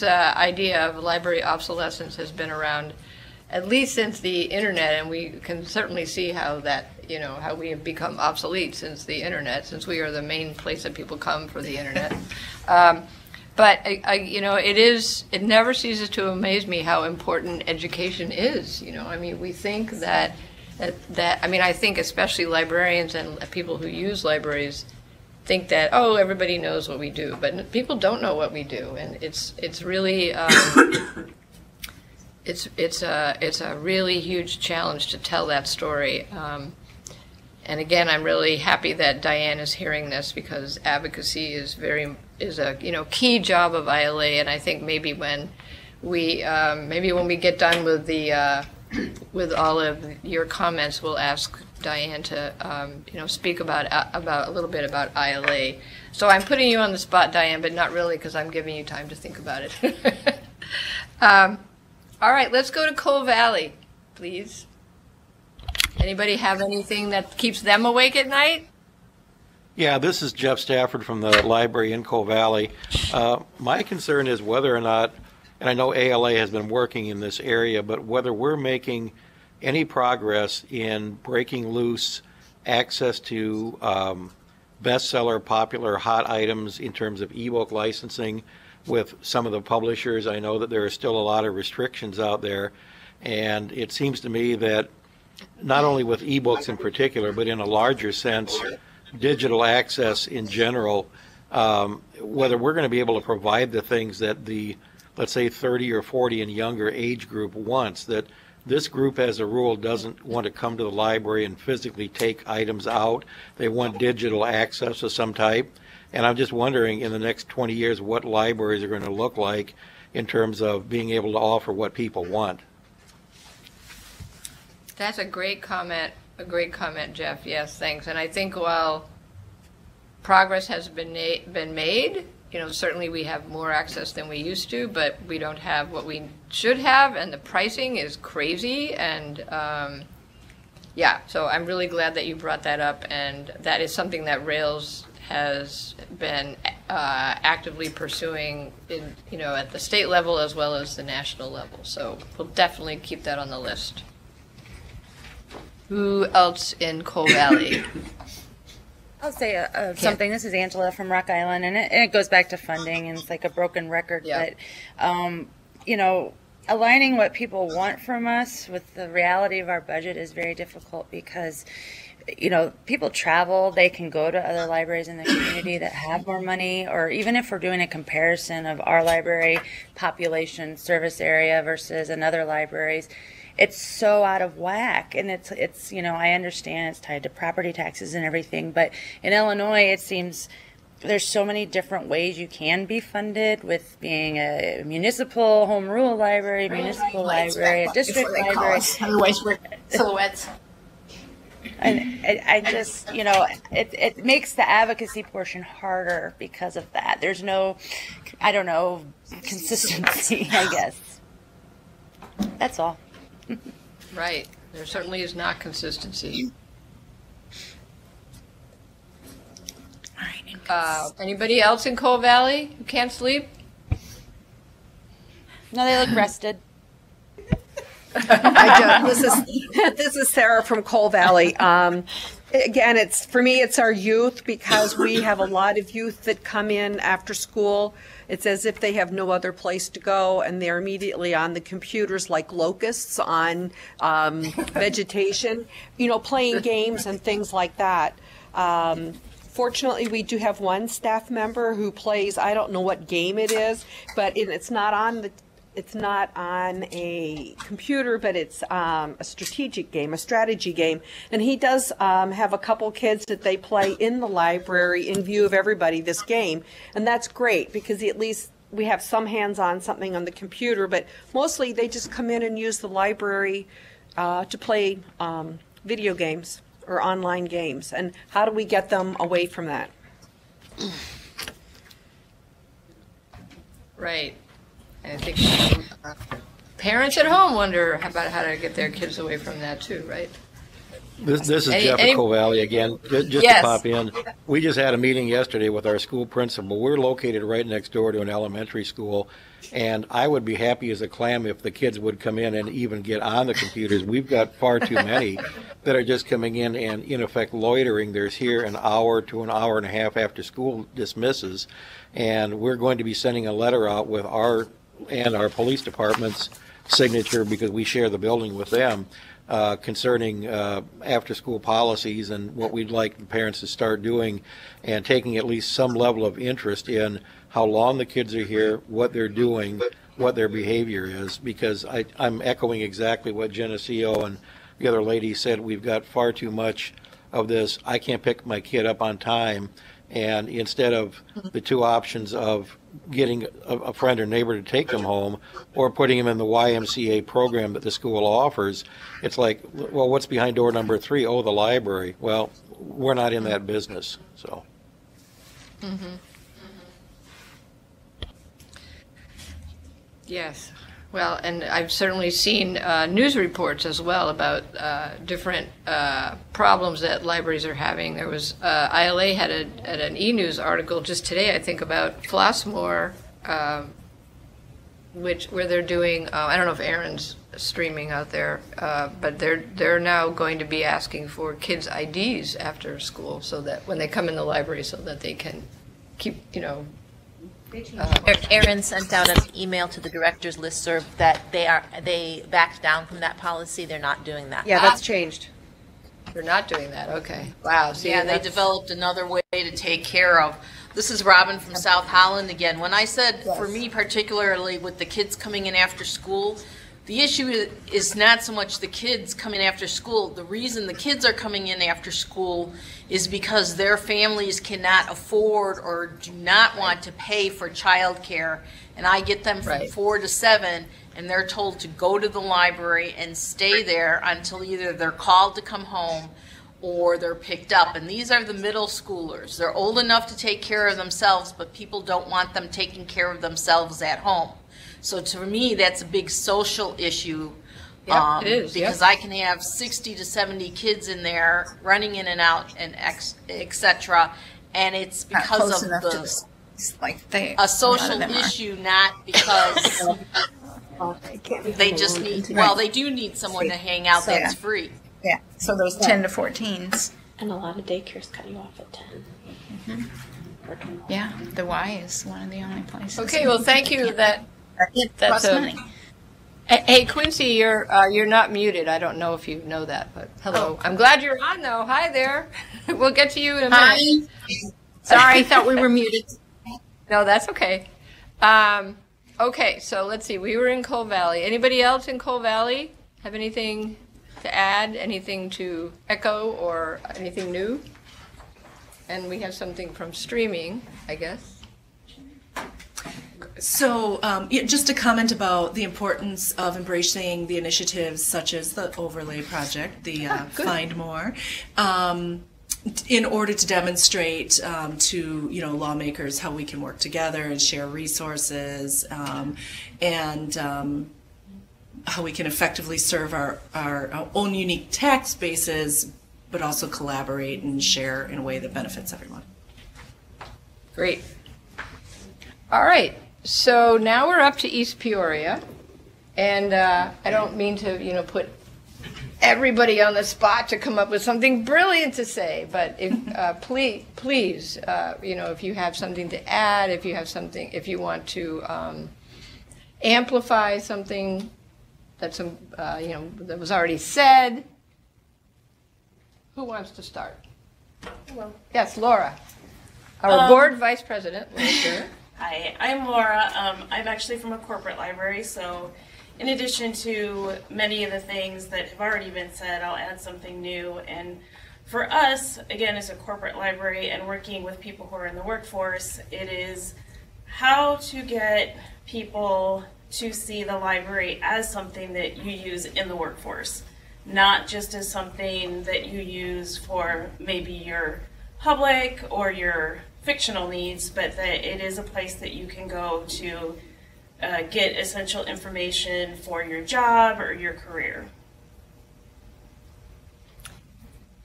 idea of library obsolescence has been around at least since the internet, and we can certainly see how that, how we have become obsolete since the internet, since we are the main place that people come for the internet. But it never ceases to amaze me how important education is. We think that I think especially librarians and people who use libraries think that, oh, everybody knows what we do, but people don't know what we do, and it's really it's a really huge challenge to tell that story. And again, I'm really happy that Diane is hearing this, because advocacy is a key job of ILA, and I think maybe when we get done with the with all of your comments, we'll ask Diane to speak about a little bit about ILA. So I'm putting you on the spot, Diane, but not really, because I'm giving you time to think about it. All right, let's go to Coal Valley, please. Anybody have anything that keeps them awake at night? Yeah, this is Jeff Stafford from the library in Coal Valley. My concern is whether or not, and I know ALA has been working in this area, but whether we're making any progress in breaking loose access to bestseller, popular, hot items in terms of ebook licensing with some of the publishers. I know that there are still a lot of restrictions out there, and it seems to me that not only with ebooks in particular, but in a larger sense, digital access in general, whether we're going to be able to provide the things that the, let's say, 30 or 40 and younger age group wants, that this group, as a rule, doesn't want to come to the library and physically take items out. They want digital access of some type. And I'm just wondering, in the next 20 years, what libraries are going to look like in terms of being able to offer what people want. That's a great comment, Jeff. Yes, thanks. And I think while progress has been made, certainly we have more access than we used to, but we don't have what we should have, and the pricing is crazy. And so I'm really glad that you brought that up, and that is something that Rails has been actively pursuing at the state level as well as the national level. So we'll definitely keep that on the list. Who else in Coal Valley? I'll say something. This is Angela from Rock Island, and it goes back to funding, and it's like a broken record. Yeah. But, aligning what people want from us with the reality of our budget is very difficult, because, people travel. They can go to other libraries in the community that have more money, or even if we're doing a comparison of our library population service area versus another libraries, it's so out of whack. And it's I understand it's tied to property taxes and everything, but in Illinois it seems there's so many different ways you can be funded, with being a municipal home rule library, municipal library, a district library. Otherwise we're silhouettes. And I just, it makes the advocacy portion harder because of that. There's no, consistency, I guess. That's all. Right. There certainly is not consistency. Anybody else in Coal Valley who can't sleep? No, they look rested. This is Sarah from Coal Valley. Again, for me, it's our youth, because we have a lot of youth that come in after school. It's as if they have no other place to go, and they're immediately on the computers like locusts on vegetation, playing games and things like that. Fortunately, we do have one staff member who plays, I don't know what game it is, but it's not on a computer, but it's a strategic game, a strategy game. And he does have a couple kids that they play in the library in view of everybody this game. And that's great, because he at least we have some hands-on something on the computer, but mostly they just come in and use the library to play video games or online games. And how do we get them away from that? Right. I think parents at home wonder about how to get their kids away from that too, right? This is Jeff at Coal Valley again. Just Yes. to pop in, we just had a meeting yesterday with our school principal. We're located right next door to an elementary school, and I would be happy as a clam if the kids would come in and even get on the computers. We've got far too many that are just coming in and, in effect, loitering. There's here an hour to an hour and a half after school dismisses, and we're going to be sending a letter out with our police department's signature, because we share the building with them, concerning after-school policies and what we'd like the parents to start doing, and taking at least some level of interest in how long the kids are here, what they're doing, what their behavior is, because I'm echoing exactly what Geneseo and the other lady said. We've got far too much of this. I can't pick my kid up on time, and instead of the two options of getting a friend or neighbor to take them home or putting them in the YMCA program that the school offers, it's like, well, what's behind door number 3? Oh, the library. Well, we're not in that business, so. Mm-hmm. Yes. Well, and I've certainly seen news reports as well about different problems that libraries are having. There was ILA had an e-news article just today, I think, about Flossmoor, where they're doing. I don't know if Aaron's streaming out there, but they're now going to be asking for kids' IDs after school, so that when they come in the library, so that they can keep, Aaron sent out an email to the directors listserv that they backed down from that policy. They're not doing that. Yeah, that's changed. They're not doing that. Okay. Wow. See, yeah, they developed another way to take care of. This is Robin from South Holland again. When I said, for me particularly with the kids coming in after school, the issue is not so much the kids coming after school. The reason the kids are coming in after school is because their families cannot afford or do not want to pay for childcare. And I get them from 4 to 7, and they're told to go to the library and stay there until either they're called to come home or they're picked up. And these are the middle schoolers. They're old enough to take care of themselves, but people don't want them taking care of themselves at home. So to me, that's a big social issue. Yep, it is. Because I can have 60 to 70 kids in there running in and out and etc. And it's because of a social issue, not because they just need, well, they do need someone to hang out that's free. Yeah, so those 10 to 14s. And a lot of daycares cut you off at 10. Mm-hmm. Yeah, the Y is one of the only places. Okay, well, thank you. That's costs money. Hey, Quincy, you're not muted. I don't know if you know that, but hello. I'm glad you're on, though. Hi there. We'll get to you in a minute. Sorry, I thought we were muted. No, that's okay. Okay, so let's see. We were in Coal Valley. Anybody else in Coal Valley have anything to add, anything to echo, or anything new? And we have something from streaming, I guess. So just to comment about the importance of embracing the initiatives such as the Overlay Project, the Find More, in order to demonstrate to lawmakers how we can work together and share resources and how we can effectively serve our own unique tax bases, but also collaborate and share in a way that benefits everyone. Great. All right. So now we're up to East Peoria, and I don't mean to, put everybody on the spot to come up with something brilliant to say, but if, please, if you have something to add, if you want to amplify something that's that was already said. Who wants to start? Hello. Yes, Laura, our board vice president. Hi, I'm Laura. I'm actually from a corporate library, so in addition to many of the things that have already been said, I'll add something new. And for us, again, as a corporate library and working with people who are in the workforce, it is how to get people to see the library as something that you use in the workforce, not just as something that you use for maybe your public or your fictional needs, but that it is a place that you can go to get essential information for your job or your career.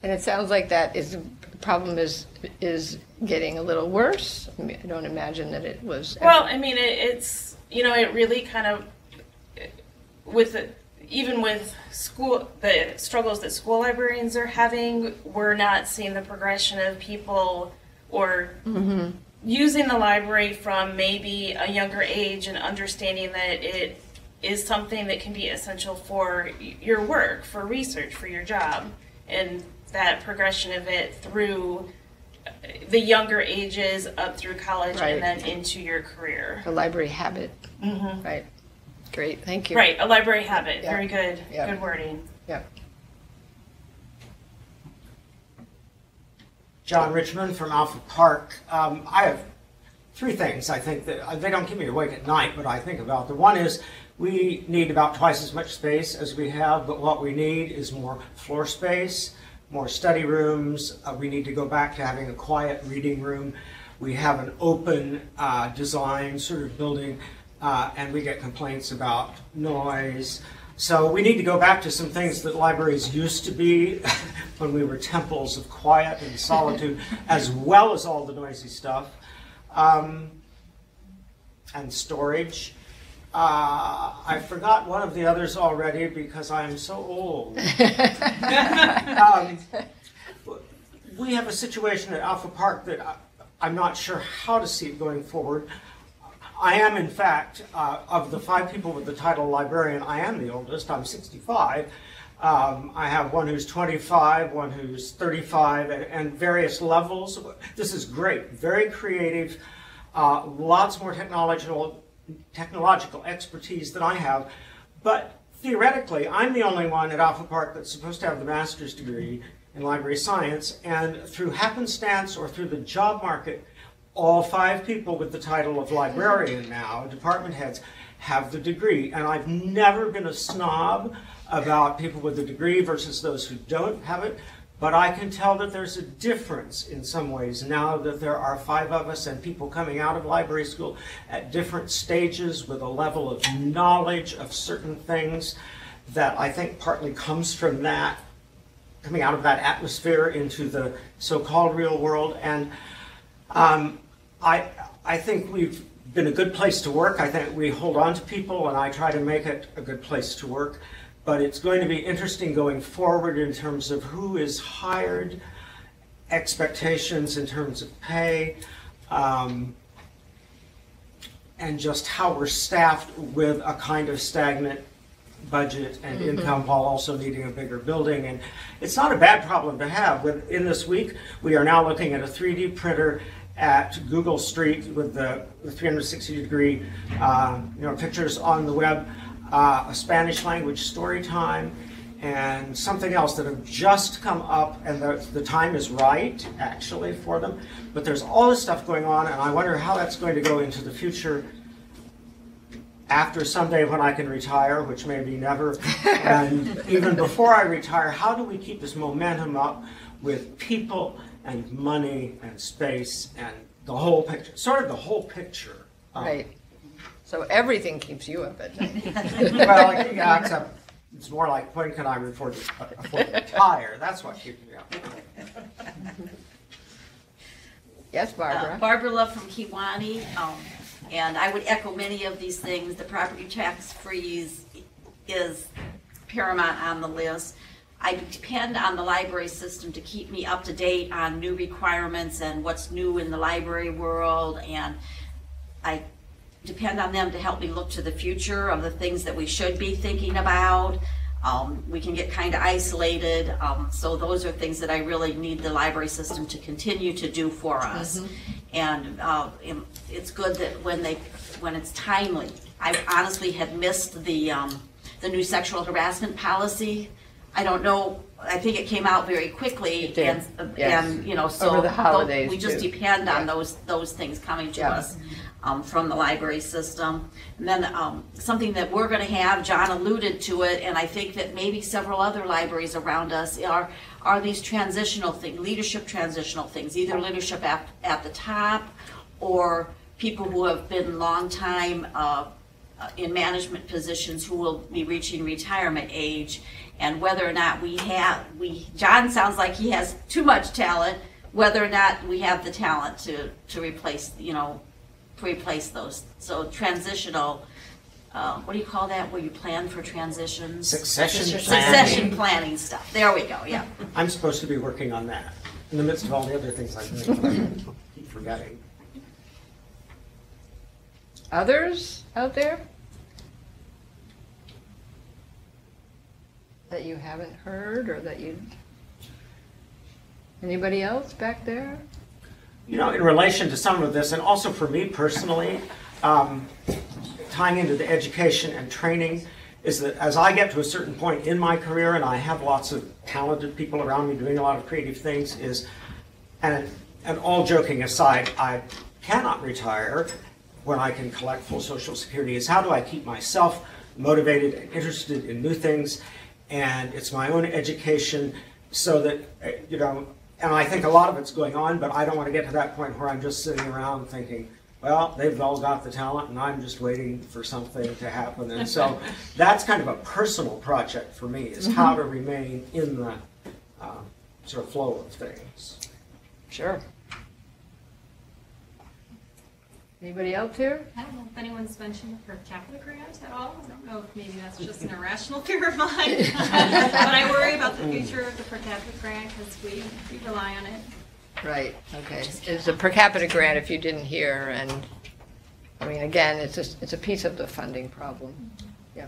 And it sounds like that is the problem is getting a little worse. I mean, I don't imagine that it was. Well, I mean, it's, you know, it really kind of, even with school, the struggles that school librarians are having, we're not seeing the progression of people or using the library from maybe a younger age and understanding that it is something that can be essential for your work, for research, for your job, and that progression of it through the younger ages up through college and then into your career. A library habit. Right. Great. Thank you. Right. A library habit. Yeah. Very good. Yeah. Good wording. Yeah. John Richmond from Alpha Park. I have three things I think that they don't keep me awake at night, but I think about. The one is we need about twice as much space as we have, but what we need is more floor space, more study rooms. We need to go back to having a quiet reading room. We have an open design sort of building, and we get complaints about noise. So we need to go back to some things that libraries used to be when we were temples of quiet and solitude, as well as all the noisy stuff. And storage. I forgot one of the others already because I am so old. We have a situation at Alpha Park that I'm not sure how to see it going forward. I am, in fact, of the 5 people with the title librarian, I am the oldest. I'm 65. I have one who's 25, one who's 35, and various levels. This is great, very creative, lots more technological expertise than I have. But theoretically, I'm the only one at Alpha Park that's supposed to have the master's degree in library science, and through happenstance or through the job market, all 5 people with the title of librarian now, department heads, have the degree. And I've never been a snob about people with a degree versus those who don't have it, but I can tell that there's a difference in some ways now that there are 5 of us and people coming out of library school at different stages with a level of knowledge of certain things that I think partly comes from that, coming out of that atmosphere into the so-called real world. And I think we've been a good place to work. I think we hold on to people and I try to make it a good place to work. But it's going to be interesting going forward in terms of who is hired, expectations in terms of pay, and just how we're staffed with a kind of stagnant budget and income while also needing a bigger building. And it's not a bad problem to have. In this week, we are now looking at a 3D printer at Google Street with the 360-degree pictures on the web, a Spanish language story time, and something else that have just come up, and the time is right, actually, for them. But there's all this stuff going on, and I wonder how that's going to go into the future after someday when I can retire, which may be never. And even before I retire, how do we keep this momentum up with people and money and space and the whole picture, sort of the whole picture. Right. So everything keeps you up at night. Well, yeah, except it's more like when can I afford to retire? That's what keeps me up. Yes, Barbara. Barbara Love from Kiwani. And I would echo many of these things. The property tax freeze is paramount on the list. I depend on the library system to keep me up to date on new requirements and what's new in the library world, and I depend on them to help me look to the future of the things that we should be thinking about. We can get kind of isolated, so those are things that I really need the library system to continue to do for us. And it's good that when it's timely. I honestly had missed the new sexual harassment policy I don't know, I think it came out very quickly. It did. Yes. And, you know, so Over the holidays, we just too. depend on Yeah. those things coming to Yeah. us from the library system. And then something that we're going to have, John alluded to it, and I think that maybe several other libraries around us are these transitional things, leadership transitional things, either leadership at the top or people who have been long time in management positions who will be reaching retirement age, and whether or not John sounds like he has too much talent, whether or not we have the talent to replace, those. So transitional, what do you call that, where you plan for transitions? Succession planning stuff. There we go, yeah. I'm supposed to be working on that in the midst of all the other things I'm doing, but I keep forgetting. Others out there that you haven't heard, or that anybody else back there? You know, in relation to some of this, and also for me personally, tying into the education and training, is that as I get to a certain point in my career, and I have lots of talented people around me doing a lot of creative things, and all joking aside, I cannot retire when I can collect full Social Security, is how do I keep myself motivated and interested in new things, and it's my own education, so that, and I think a lot of it's going on, but I don't want to get to that point where I'm just sitting around thinking, well, they've all got the talent and I'm just waiting for something to happen. And so that's kind of a personal project for me, is how to remain in the sort of flow of things. Sure. Anybody else here? I don't know if anyone's mentioned the per capita grant at all. I don't know if maybe that's just an irrational fear of mine. But I worry about the future of the per capita grant because we rely on it. Right, okay. It's a per capita grant, if you didn't hear, and I mean, again, it's a piece of the funding problem. Yeah.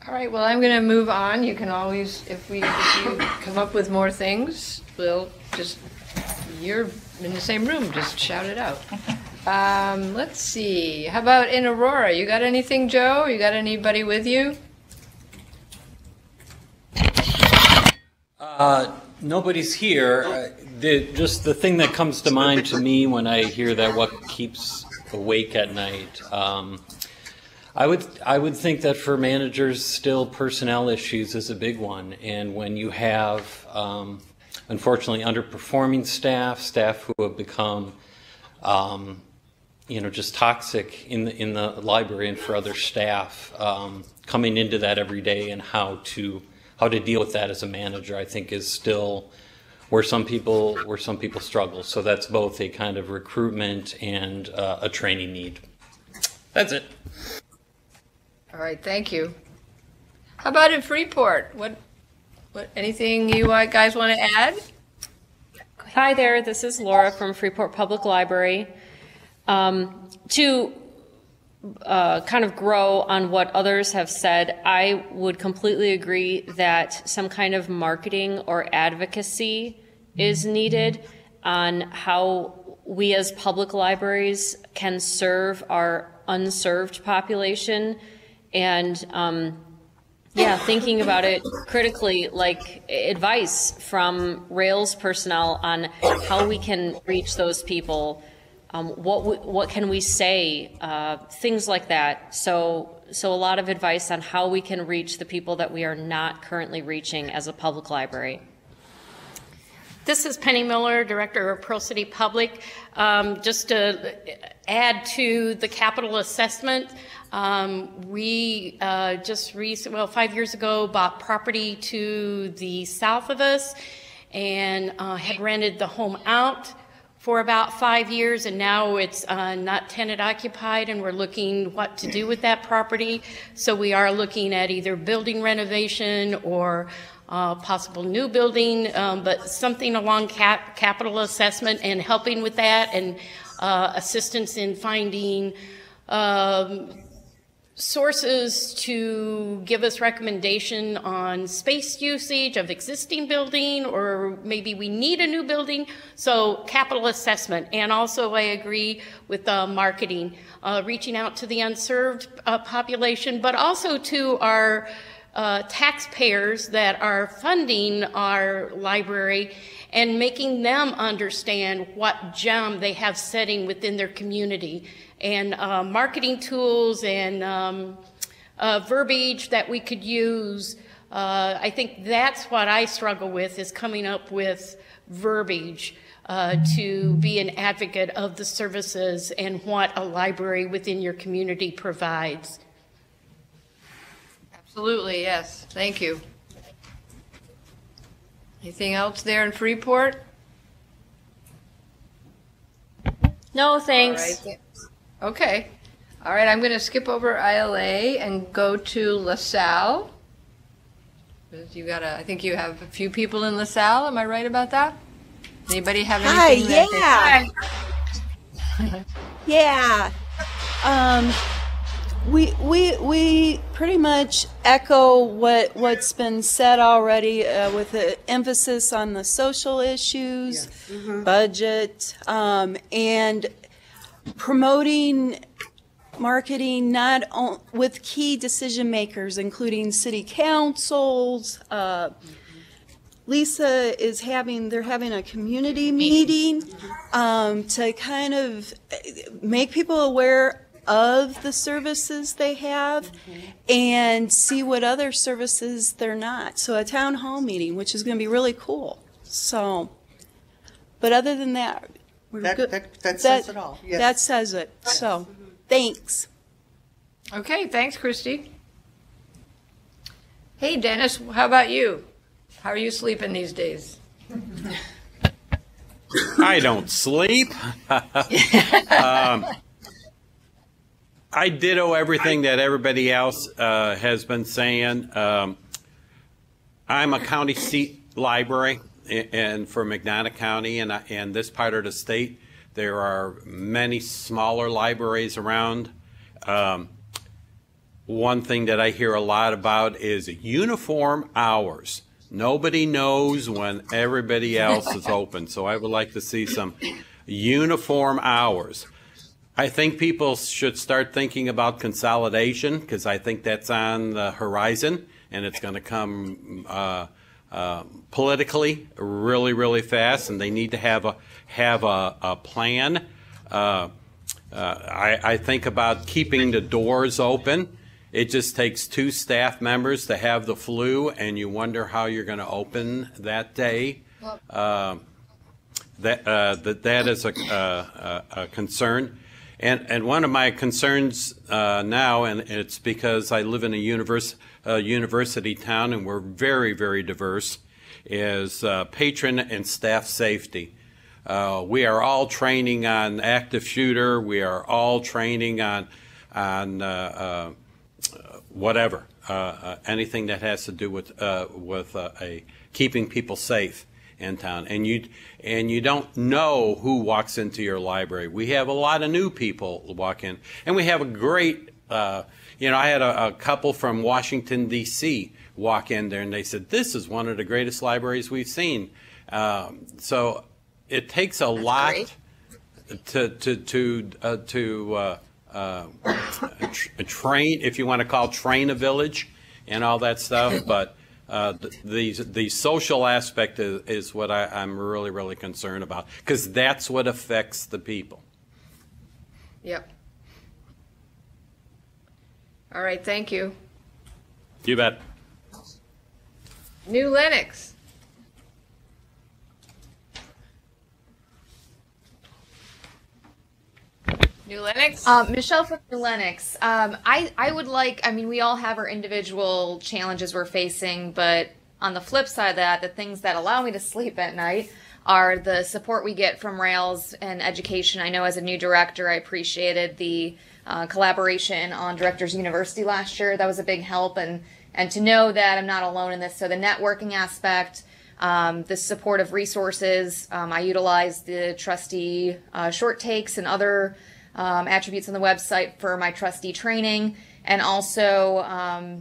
All right, well, I'm going to move on. You can always, if you come up with more things, you're in the same room, just shout it out. Let's see. How about in Aurora? You got anything, Joe? You got anybody with you? Nobody's here. Just the thing that comes to mind to me when I hear that, what keeps awake at night, I would think that for managers, still personnel issues is a big one. And when you have, unfortunately, underperforming staff who have become, just toxic in the library and for other staff, coming into that every day, and how to deal with that as a manager, I think is still where some people struggle. So that's both a kind of recruitment and a training need. That's it. All right, thank you. How about in Freeport? What anything you guys want to add? Hi there, this is Laura from Freeport Public Library. To kind of grow on what others have said, I would completely agree that some kind of marketing or advocacy is needed on how we as public libraries can serve our unserved population, and thinking about it critically, like advice from Rails personnel on how we can reach those people. What can we say? Things like that. So a lot of advice on how we can reach the people that we are not currently reaching as a public library. This is Penny Miller, Director of Pearl City Public. Just to add to the capital assessment, we just recently, 5 years ago, bought property to the south of us and had rented the home out for about 5 years, and now it's not tenant occupied, and we're looking what to do with that property. So we are looking at either building renovation or possible new building, but something along capital assessment and helping with that, and assistance in finding sources to give us recommendation on space usage of existing building, or maybe we need a new building. So capital assessment, and also I agree with marketing, reaching out to the unserved population, but also to our taxpayers that are funding our library and making them understand what gem they have setting within their community, and marketing tools and verbiage that we could use. I think that's what I struggle with, is coming up with verbiage to be an advocate of the services and what a library within your community provides. Absolutely, yes. Thank you. Anything else there in Freeport? No, thanks. All right. Okay. All right, I'm going to skip over ILA and go to LaSalle. I think you have a few people in LaSalle. Am I right about that? Anybody have anything? Yeah. We pretty much echo what's been said already, with the emphasis on the social issues, budget, and promoting marketing with key decision makers, including city councils. Lisa is having a community meeting to kind of make people aware of the services they have and see what other services they're not. So a town hall meeting, which is going to be really cool. So, but other than that, we're good. That says it all. Yes. That says it. So, thanks. Okay, thanks, Christy. Hey, Dennis, how about you? How are you sleeping these days? I don't sleep. I ditto everything that everybody else has been saying. I'm a county seat library, and for McDonough County and this part of the state, there are many smaller libraries around. One thing that I hear a lot about is uniform hours. Nobody knows when everybody else is open, so I would like to see some uniform hours. I think people should start thinking about consolidation, because I think that's on the horizon, and it's going to come politically really, really fast, and they need to have a plan. I think about keeping the doors open. It just takes 2 staff members to have the flu, and you wonder how you're going to open that day. That is a concern. And one of my concerns now, and it's because I live in a university town and we're very, very diverse, is patron and staff safety. We are all training on active shooter. We are all training on whatever, anything that has to do with keeping people safe in town, and you don't know who walks into your library. We have a lot of new people walk in, and we have a great. I had a couple from Washington D.C. walk in there, and they said this is one of the greatest libraries we've seen. So it takes a lot to train, if you want to train a village, and all that stuff, but. The social aspect is what I'm really, really concerned about, because that's what affects the people. Yep. All right, thank you. You bet. New Lenox. New Lenox? Michelle from New Lenox. I would like, we all have our individual challenges we're facing, but on the flip side of that, the things that allow me to sleep at night are the support we get from Rails and education. I know as a new director, I appreciated the collaboration on Directors University last year. That was a big help, and to know that I'm not alone in this. So the networking aspect, the support of resources, I utilize the trustee short takes and other attributes on the website for my trustee training, and also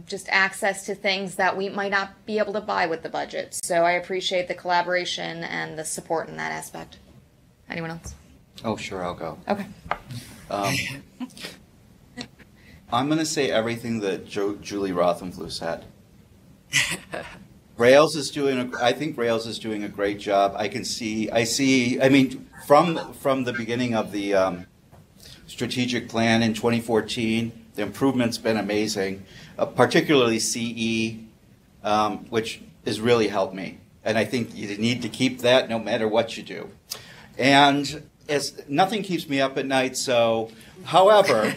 just access to things that we might not be able to buy with the budget. So I appreciate the collaboration and the support in that aspect. Anyone else? Oh, sure, I'll go. Okay. I'm going to say everything that Julie Rothenflue said. Rails is doing. I think Rails is doing a great job. I mean, from the beginning of the strategic plan in 2014, the improvement's been amazing. Particularly CE, which has really helped me, and I think you need to keep that no matter what you do. And as nothing keeps me up at night, so. However,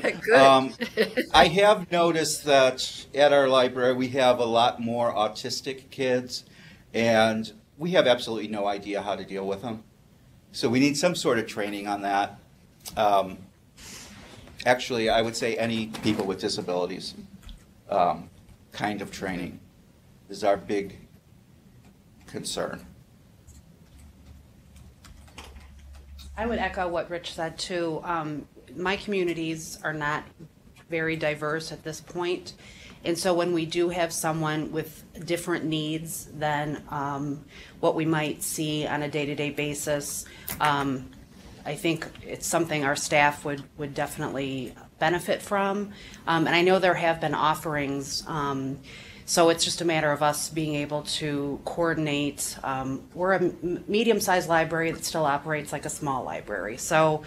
I have noticed that at our library we have a lot more autistic kids, and we have absolutely no idea how to deal with them. So we need some sort of training on that. Actually, I would say any people with disabilities kind of training is our big concern. I would echo what Rich said too. My communities are not very diverse at this point. And so when we do have someone with different needs than what we might see on a day-to-day basis, I think it's something our staff would definitely benefit from. And I know there have been offerings, so it's just a matter of us being able to coordinate. We're a medium-sized library that still operates like a small library. So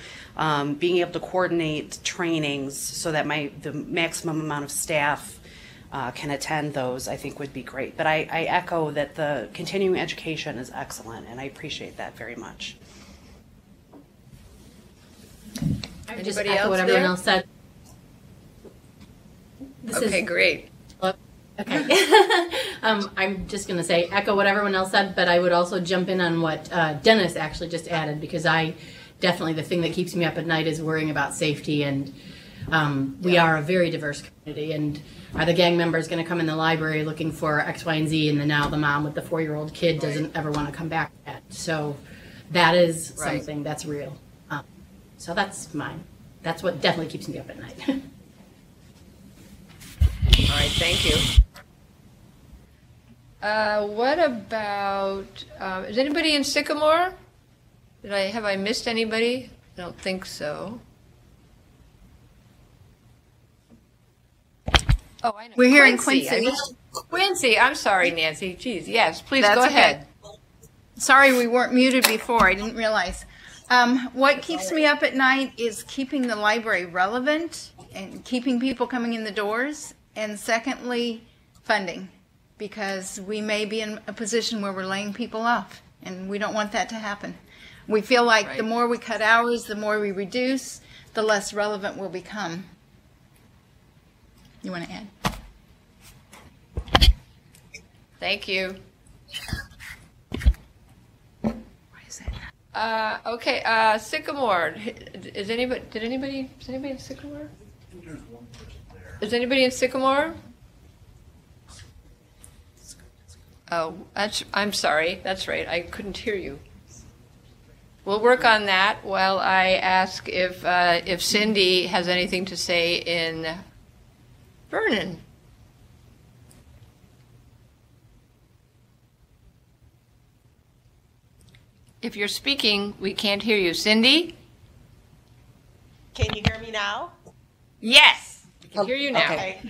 being able to coordinate trainings so that the maximum amount of staff can attend those, I think would be great. But I echo that the continuing education is excellent, and I appreciate that very much. Anybody echo else what everyone there? else said. Okay, great. Okay. I'm just going to say echo what everyone else said, but I would also jump in on what Dennis actually just added, because the thing that keeps me up at night is worrying about safety, and we are a very diverse community, and are the gang members going to come in the library looking for X, Y, and Z, and then now the mom with the 4-year-old kid doesn't ever want to come back yet. So that is something that's real. So that's mine. That's what definitely keeps me up at night. All right, thank you. What about, is anybody in Sycamore? Have I missed anybody? I don't think so. Oh, I know. We're here in Quincy. Quincy. Quincy, I'm sorry, Nancy. Geez, yes, please That's go okay. ahead. Sorry we weren't muted before. I didn't realize. What keeps me up at night is keeping the library relevant and keeping people coming in the doors. And secondly, funding, because we may be in a position where we're laying people off, and we don't want that to happen. We feel like the more we cut hours, the more we reduce, the less relevant we'll become. You want to add? Thank you. Okay, Sycamore. Is anybody in Sycamore? Is anybody in Sycamore? Oh, I'm sorry. That's right. I couldn't hear you. We'll work on that while I ask if Cindy has anything to say in Vernon. If you're speaking, we can't hear you. Cindy? Can you hear me now? Yes, we can hear you now. Okay.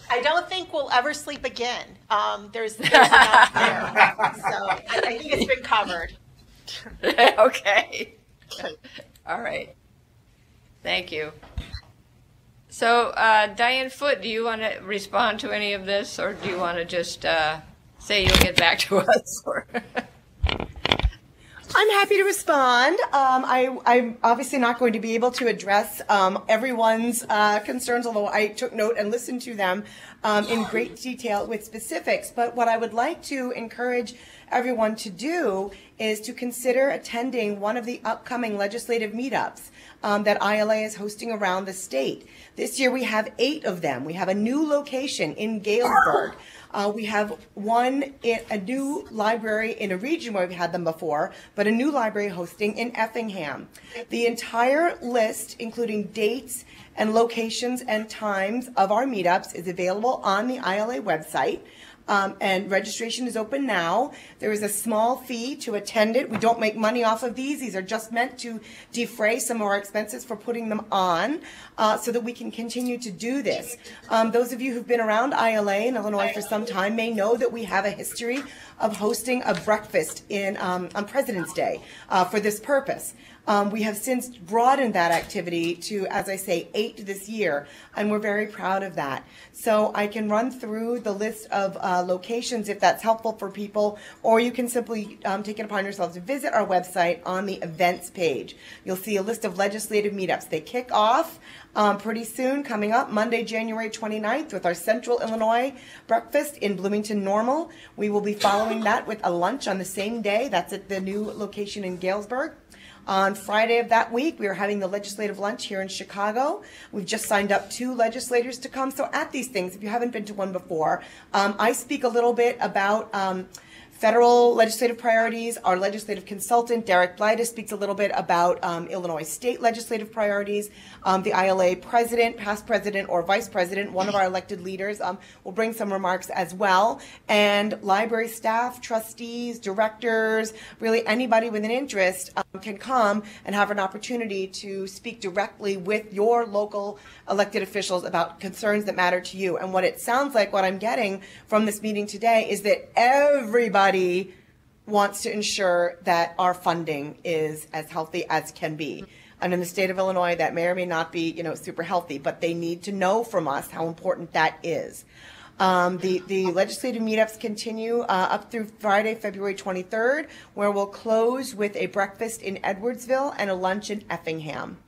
I don't think we'll ever sleep again. There's enough there. So I think it's been covered. Okay. All right. Thank you. So, Diane Foote, do you want to respond to any of this, or do you want to just say you'll get back to us? I'm happy to respond. I'm obviously not going to be able to address everyone's concerns, although I took note and listened to them in great detail with specifics. But what I would like to encourage everyone to do is to consider attending one of the upcoming legislative meetups that ILA is hosting around the state. This year we have 8 of them. We have a new location in Galesburg. We have a new library in a region where we've had them before, but a new library hosting in Effingham. The entire list, including dates and locations and times of our meetups, is available on the ILA website. and registration is open now. There is a small fee to attend it. We don't make money off of these. These are just meant to defray some of our expenses for putting them on, so that we can continue to do this. Those of you who've been around ILA in Illinois for some time may know that we have a history of hosting a breakfast on President's Day for this purpose. We have since broadened that activity to, as I say, 8 this year, and we're very proud of that. So I can run through the list of locations if that's helpful for people, or you can simply take it upon yourselves to visit our website on the events page. You'll see a list of legislative meetups. They kick off pretty soon, coming up Monday, January 29th, with our Central Illinois breakfast in Bloomington Normal. We will be following that with a lunch on the same day. That's at the new location in Galesburg. On Friday of that week, we are having the legislative lunch here in Chicago. We've just signed up 2 legislators to come. So at these things, if you haven't been to one before, I speak a little bit about federal legislative priorities. Our legislative consultant, Derek Blytus, speaks a little bit about Illinois state legislative priorities. The ILA president, past president, or vice president, one of our elected leaders, will bring some remarks as well. And library staff, trustees, directors, really anybody with an interest can come and have an opportunity to speak directly with your local elected officials about concerns that matter to you. And what it sounds like, what I'm getting from this meeting today, is that everybody wants to ensure that our funding is as healthy as can be. And in the state of Illinois, that may or may not be, super healthy, but they need to know from us how important that is. The legislative meetups continue up through Friday, February 23rd, where we'll close with a breakfast in Edwardsville and a lunch in Effingham.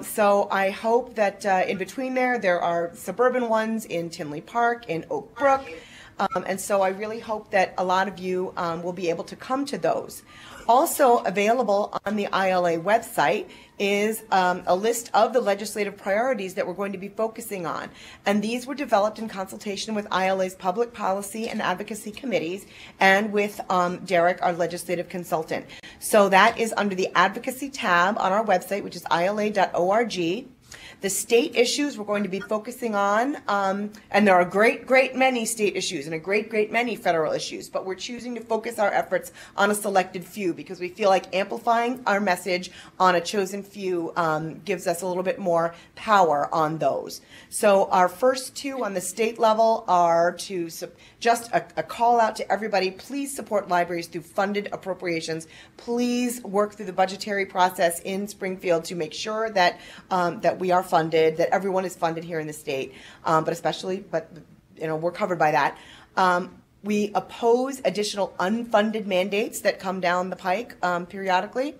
So I hope that in between there are suburban ones in Tinley Park, in Oak Brook. And so I really hope that a lot of you will be able to come to those. Also available on the ILA website is a list of the legislative priorities that we're going to be focusing on. And these were developed in consultation with ILA's public policy and advocacy committees and with Derek, our legislative consultant. So that is under the advocacy tab on our website, which is ila.org. The state issues we're going to be focusing on, and there are great many state issues and a great many federal issues, but we're choosing to focus our efforts on a selected few because we feel like amplifying our message on a chosen few gives us a little bit more power on those. So our first 2 on the state level are to just a call out to everybody. Please support libraries through funded appropriations. Please work through the budgetary process in Springfield to make sure that that we are funded, that everyone is funded here in the state, but we're covered by that. We oppose additional unfunded mandates that come down the pike periodically.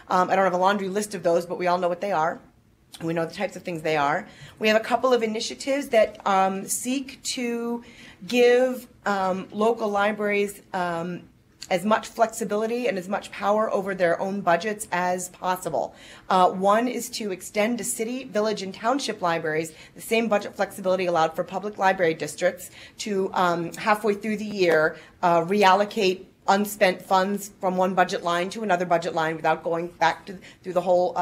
I don't have a laundry list of those, but we all know what they are. We know the types of things they are. We have a couple of initiatives that seek to give local libraries as much flexibility and as much power over their own budgets as possible. One is to extend to city, village, and township libraries the same budget flexibility allowed for public library districts to halfway through the year reallocate unspent funds from one budget line to another budget line without going back through the whole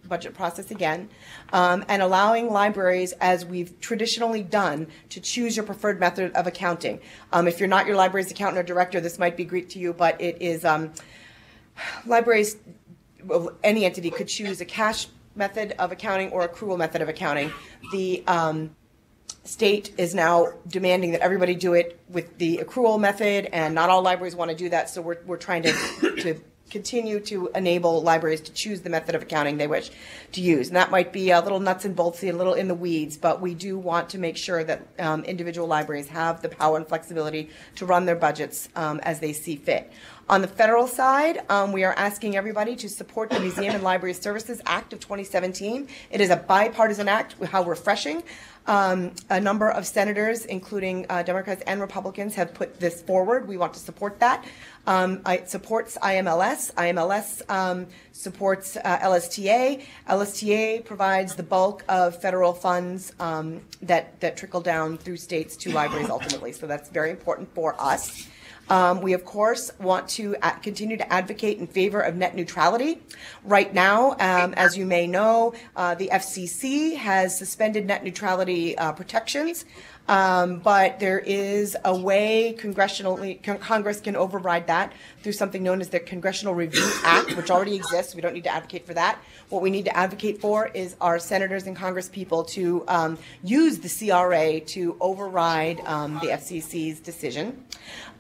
budget process again, and allowing libraries, as we've traditionally done, to choose your preferred method of accounting. If you're not your library's accountant or director, this might be Greek to you, but it is libraries, any entity could choose a cash method of accounting or accrual method of accounting. The state is now demanding that everybody do it with the accrual method, and not all libraries want to do that, so we're trying to continue to enable libraries to choose the method of accounting they wish to use. And that might be a little nuts and boltsy, a little in the weeds, but we do want to make sure that individual libraries have the power and flexibility to run their budgets as they see fit. On the federal side, we are asking everybody to support the Museum and Library Services Act of 2017. It is a bipartisan act. How refreshing. A number of senators, including Democrats and Republicans, have put this forward. We want to support that. It supports IMLS. IMLS supports LSTA. LSTA provides the bulk of federal funds that trickle down through states to libraries ultimately. So that's very important for us. We, of course, want to continue to advocate in favor of net neutrality. Right now, as you may know, the FCC has suspended net neutrality protections But there is a way Congress can override that through something known as the Congressional Review Act, which already exists. We don't need to advocate for that. What we need to advocate for is our senators and congresspeople to use the CRA to override the FCC's decision.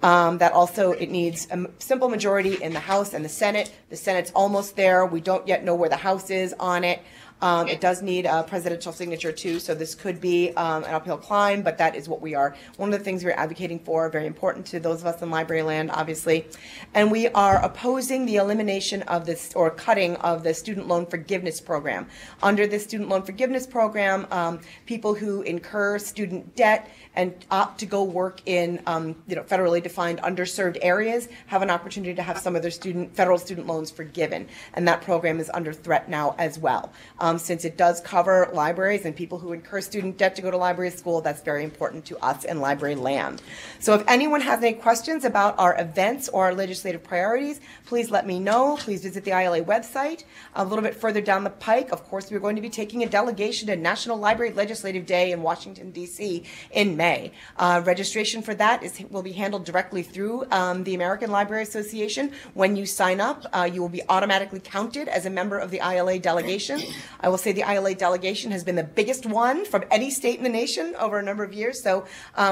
That also, it needs a simple majority in the House and the Senate. The Senate's almost there. We don't yet know where the House is on it. It does need a presidential signature too, so this could be an uphill climb, but that is what we are. One of the things we're advocating for, very important to those of us in library land, obviously. And we are opposing the elimination of this, or cutting of the student loan forgiveness program. Under the student loan forgiveness program, people who incur student debt and opt to go work in federally defined underserved areas have an opportunity to have some of their federal student loans forgiven. And that program is under threat now as well. Since it does cover libraries and people who incur student debt to go to library school, that's very important to us in library land. So if anyone has any questions about our events or our legislative priorities, please let me know. Please visit the ILA website. A little bit further down the pike, of course, we're going to be taking a delegation to National Library Legislative Day in Washington, D.C. in May. Registration for that will be handled directly through the American Library Association. When you sign up, you will be automatically counted as a member of the ILA delegation. I will say the ILA delegation has been the biggest one from any state in the nation over a number of years, so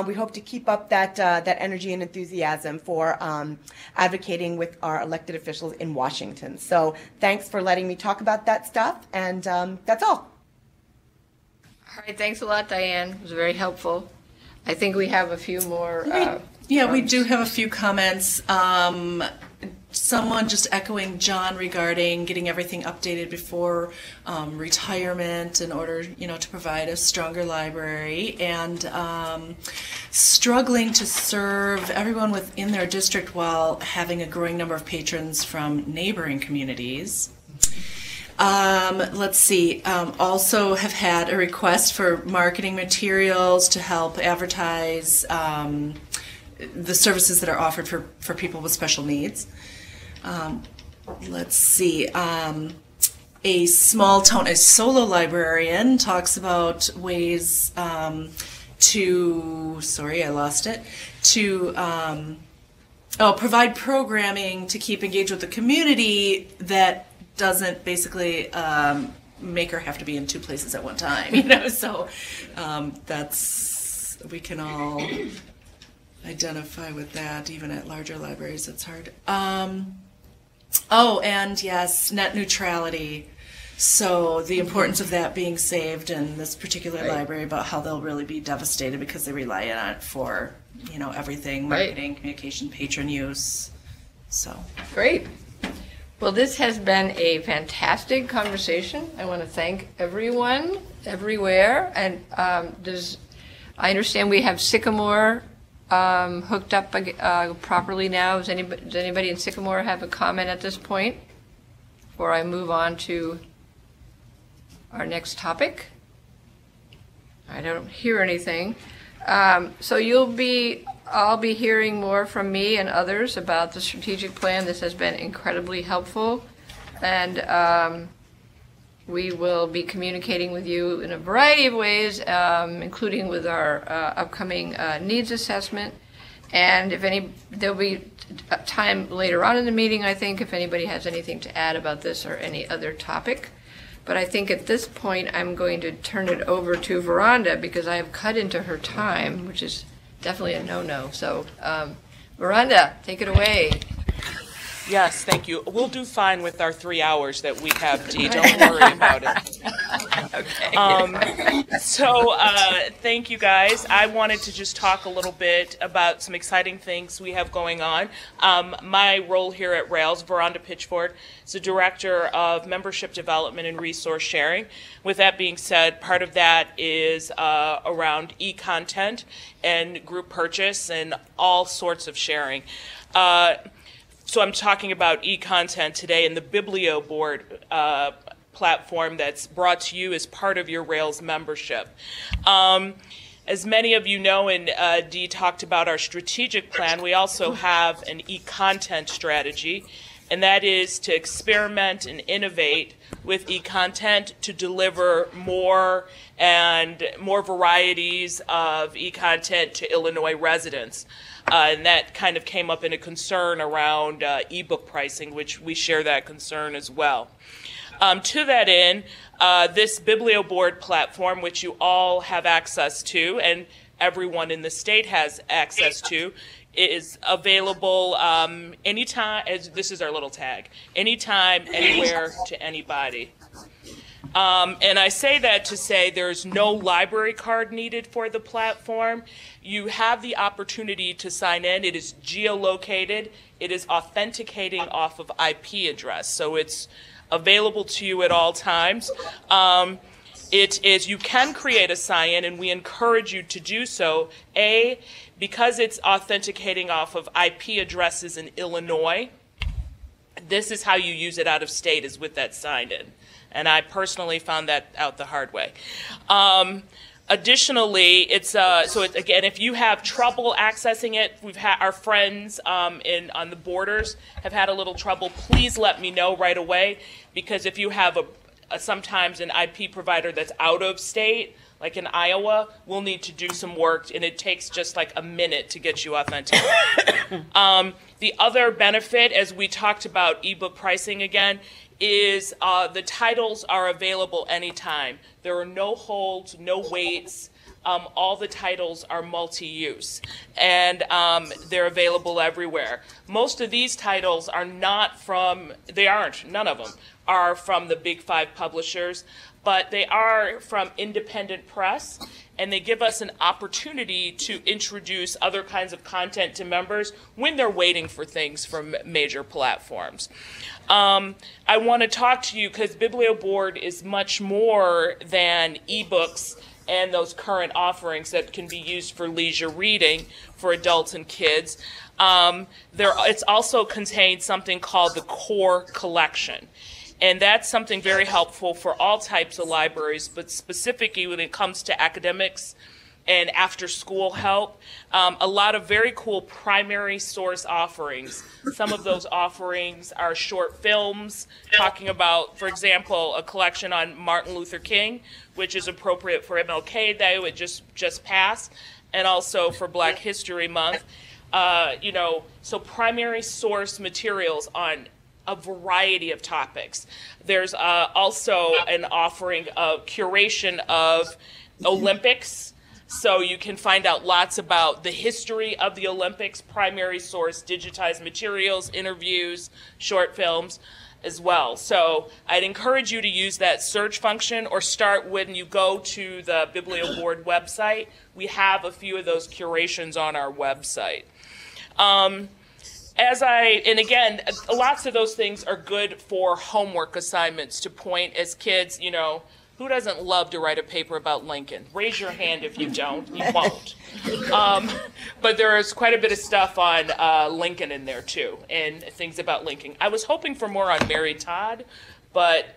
we hope to keep up that energy and enthusiasm for advocating with our elected officials in Washington. So thanks for letting me talk about that stuff, and that's all. All right, thanks a lot, Diane. It was very helpful. I think we have a few more. We do have a few comments. Someone just echoing John regarding getting everything updated before retirement in order, to provide a stronger library, and struggling to serve everyone within their district while having a growing number of patrons from neighboring communities. Let's see. Also have had a request for marketing materials to help advertise the services that are offered for people with special needs. Let's see. A solo librarian talks about ways to provide programming to keep engaged with the community that doesn't basically make her have to be in two places at one time, so we can all identify with that. Even at larger libraries, it's hard. And yes, net neutrality. So the importance of that being saved in this particular library, about how they'll really be devastated because they rely on it for, everything, marketing, communication, patron use. So great. Well, this has been a fantastic conversation. I want to thank everyone, everywhere. And I understand we have Sycamore hooked up properly now. Does anybody in Sycamore have a comment at this point before I move on to our next topic? I don't hear anything. So I'll be hearing more from me and others about the strategic plan. This has been incredibly helpful, and we will be communicating with you in a variety of ways, including with our upcoming needs assessment. And there'll be time later on in the meeting, I think, if anybody has anything to add about this or any other topic. But I think at this point, I'm going to turn it over to Veranda, because I have cut into her time, which is definitely a no-no. So, Veranda, take it away. Yes, thank you. We'll do fine with our 3 hours that we have, Dee. Don't worry about it. Okay. Thank you, guys. I wanted to just talk a little bit about some exciting things we have going on. My role here at Rails, Veranda Pitchford, is the Director of Membership Development and Resource Sharing. With that being said, part of that is around e-content and group purchase and all sorts of sharing. So I'm talking about e-content today in the BiblioBoard platform that's brought to you as part of your Rails membership. As many of you know, and Dee talked about our strategic plan, we also have an e-content strategy, and that is to experiment and innovate with e-content to deliver more and more varieties of e-content to Illinois residents. And that kind of came up in a concern around ebook pricing, which we share that concern as well. To that end, this BiblioBoard platform, which you all have access to and everyone in the state has access to, is available anytime. This is our little tag: anytime, anywhere, to anybody. And I say that to say there's no library card needed for the platform. You have the opportunity to sign in. It is geolocated. It is authenticating off of IP address, so it's available to you at all times. You can create a sign-in, and we encourage you to do so. Because it's authenticating off of IP addresses in Illinois, this is how you use it out of state, is with that signed-in. And I personally found that out the hard way. Additionally, again, if you have trouble accessing it, we've had our friends on the borders have had a little trouble. Please let me know right away, because if you have sometimes an IP provider that's out of state, like in Iowa, we'll need to do some work, and it takes just like a minute to get you authenticated. The other benefit, as we talked about ebook pricing again, is the titles are available anytime. There are no holds, no waits. All the titles are multi-use, and they're available everywhere. Most of these titles are not from, none of them are from the big 5 publishers, but they are from independent press, and they give us an opportunity to introduce other kinds of content to members when they're waiting for things from major platforms. I want to talk to you because BiblioBoard is much more than ebooks and those current offerings that can be used for leisure reading for adults and kids. It's also contains something called the Core Collection. And that's something very helpful for all types of libraries, but specifically when it comes to academics and after-school help. A lot of very cool primary source offerings. Some of those offerings are short films talking about, for example, a collection on Martin Luther King, which is appropriate for MLK Day, which just passed, and also for Black History Month. So primary source materials on a variety of topics. There's also an offering of curation of Olympics, so you can find out lots about the history of the Olympics, primary source, digitized materials, interviews, short films as well. So I'd encourage you to use that search function or start when you go to the BiblioBoard website. We have a few of those curations on our website. And again, lots of those things are good for homework assignments to point as kids, who doesn't love to write a paper about Lincoln? Raise your hand if you don't. You won't. But there is quite a bit of stuff on Lincoln in there, too, and things about Lincoln. I was hoping for more on Mary Todd, but,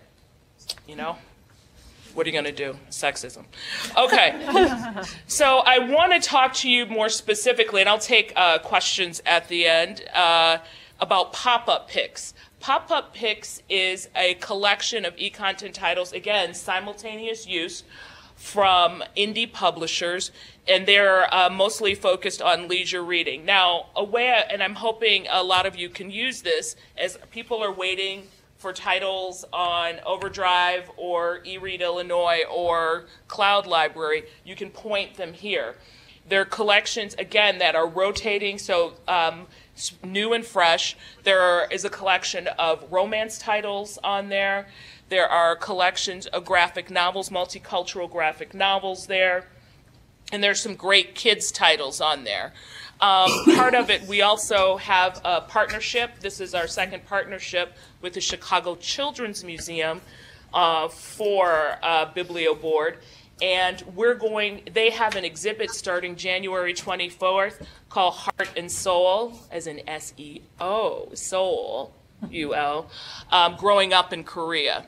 what are you going to do? Sexism. Okay. So I want to talk to you more specifically, and I'll take questions at the end, about pop-up picks. Pop-up picks is a collection of e-content titles, again, simultaneous use from indie publishers, and they're mostly focused on leisure reading. Now, and I'm hoping a lot of you can use this as people are waiting for titles on Overdrive or eRead Illinois or Cloud Library, you can point them here. They're collections, again, that are rotating, so new and fresh. There is a collection of romance titles on there. There are collections of graphic novels, multicultural graphic novels there. And there's some great kids titles on there. Part of it, we also have a partnership. This is our second partnership with the Chicago Children's Museum for BiblioBoard. And they have an exhibit starting January 24th called Heart and Soul, as in S-E-O, soul, U-L, growing up in Korea.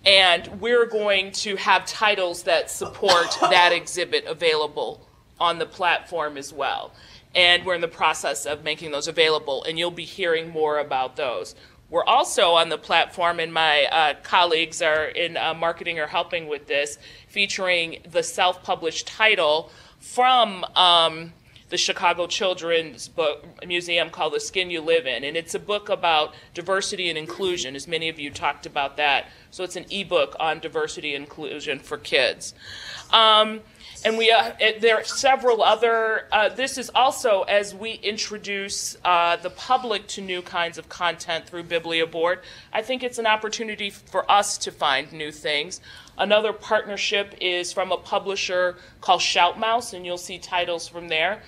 And we're going to have titles that support that exhibit available on the platform as well. And we're in the process of making those available, and you'll be hearing more about those. We're also on the platform, and my colleagues are in marketing or helping with this, featuring the self-published title from the Chicago Children's Book Museum called The Skin You Live In. And it's a book about diversity and inclusion, as many of you talked about that. So it's an ebook on diversity and inclusion for kids. And there are several other, this is also as we introduce the public to new kinds of content through BiblioBoard. I think it's an opportunity for us to find new things. Another partnership is from a publisher called Shoutmouse, and you'll see titles from there.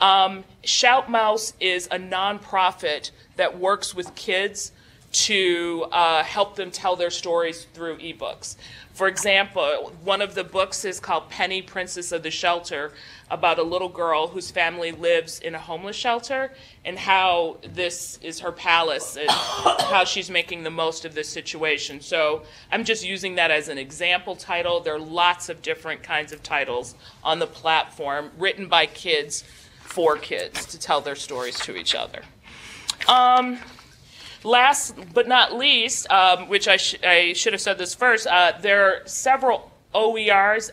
Shoutmouse is a nonprofit that works with kids to help them tell their stories through ebooks. For example, one of the books is called Penny, Princess of the Shelter, about a little girl whose family lives in a homeless shelter and how this is her palace and how she's making the most of this situation. So I'm just using that as an example title. There are lots of different kinds of titles on the platform written by kids for kids to tell their stories to each other. Last but not least, which I should have said this first, there are several OERs,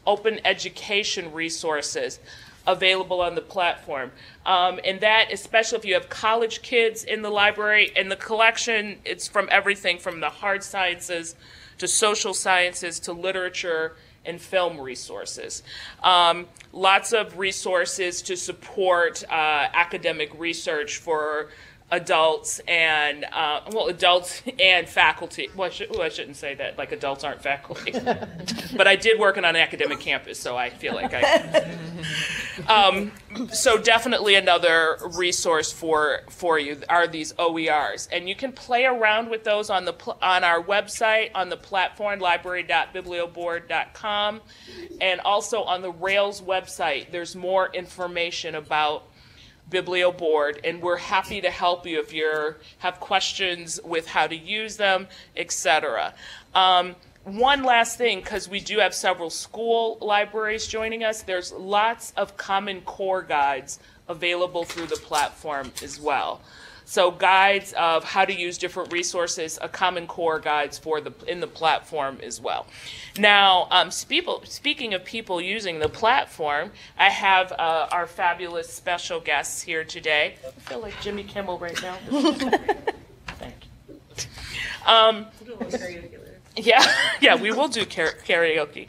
open education resources, available on the platform. And that, especially if you have college kids in the library, in the collection, it's from everything from the hard sciences to social sciences to literature and film resources. Lots of resources to support academic research for adults and adults and faculty. Well, I shouldn't say that, like adults aren't faculty. But I did work on an academic campus, so I feel like so definitely another resource for you are these OERs, and you can play around with those on our website, on the platform library.biblioboard.com, and also on the Rails website. There's more information about BiblioBoard, and we're happy to help you if you have questions with how to use them, etc. One last thing, because we do have several school libraries joining us, there's lots of Common Core guides available through the platform as well. So guides of how to use different resources, Common Core guides in the platform as well. Now, speaking of people using the platform, I have our fabulous special guests here today. I feel like Jimmy Kimmel right now. Thank you. Yeah, we will do karaoke.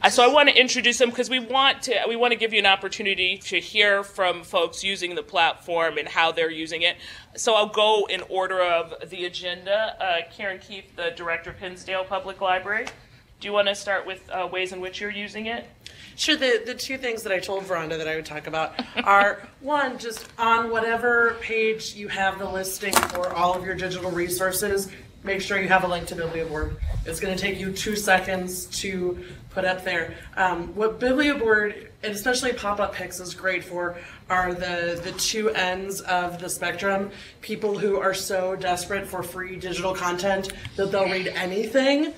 So I want to introduce them because we want to give you an opportunity to hear from folks using the platform and how they're using it. So I'll go in order of the agenda. Karen Keith, the director of Hinsdale Public Library. Do you want to start with ways in which you're using it? Sure. The two things that I told Veranda that I would talk about are, one, just on whatever page you have the listing for all of your digital resources, make sure you have a link to BiblioBoard. It's going to take you 2 seconds to put up there. What BiblioBoard, and especially pop-up pics, is great for are the two ends of the spectrum. People who are so desperate for free digital content that they'll read anything.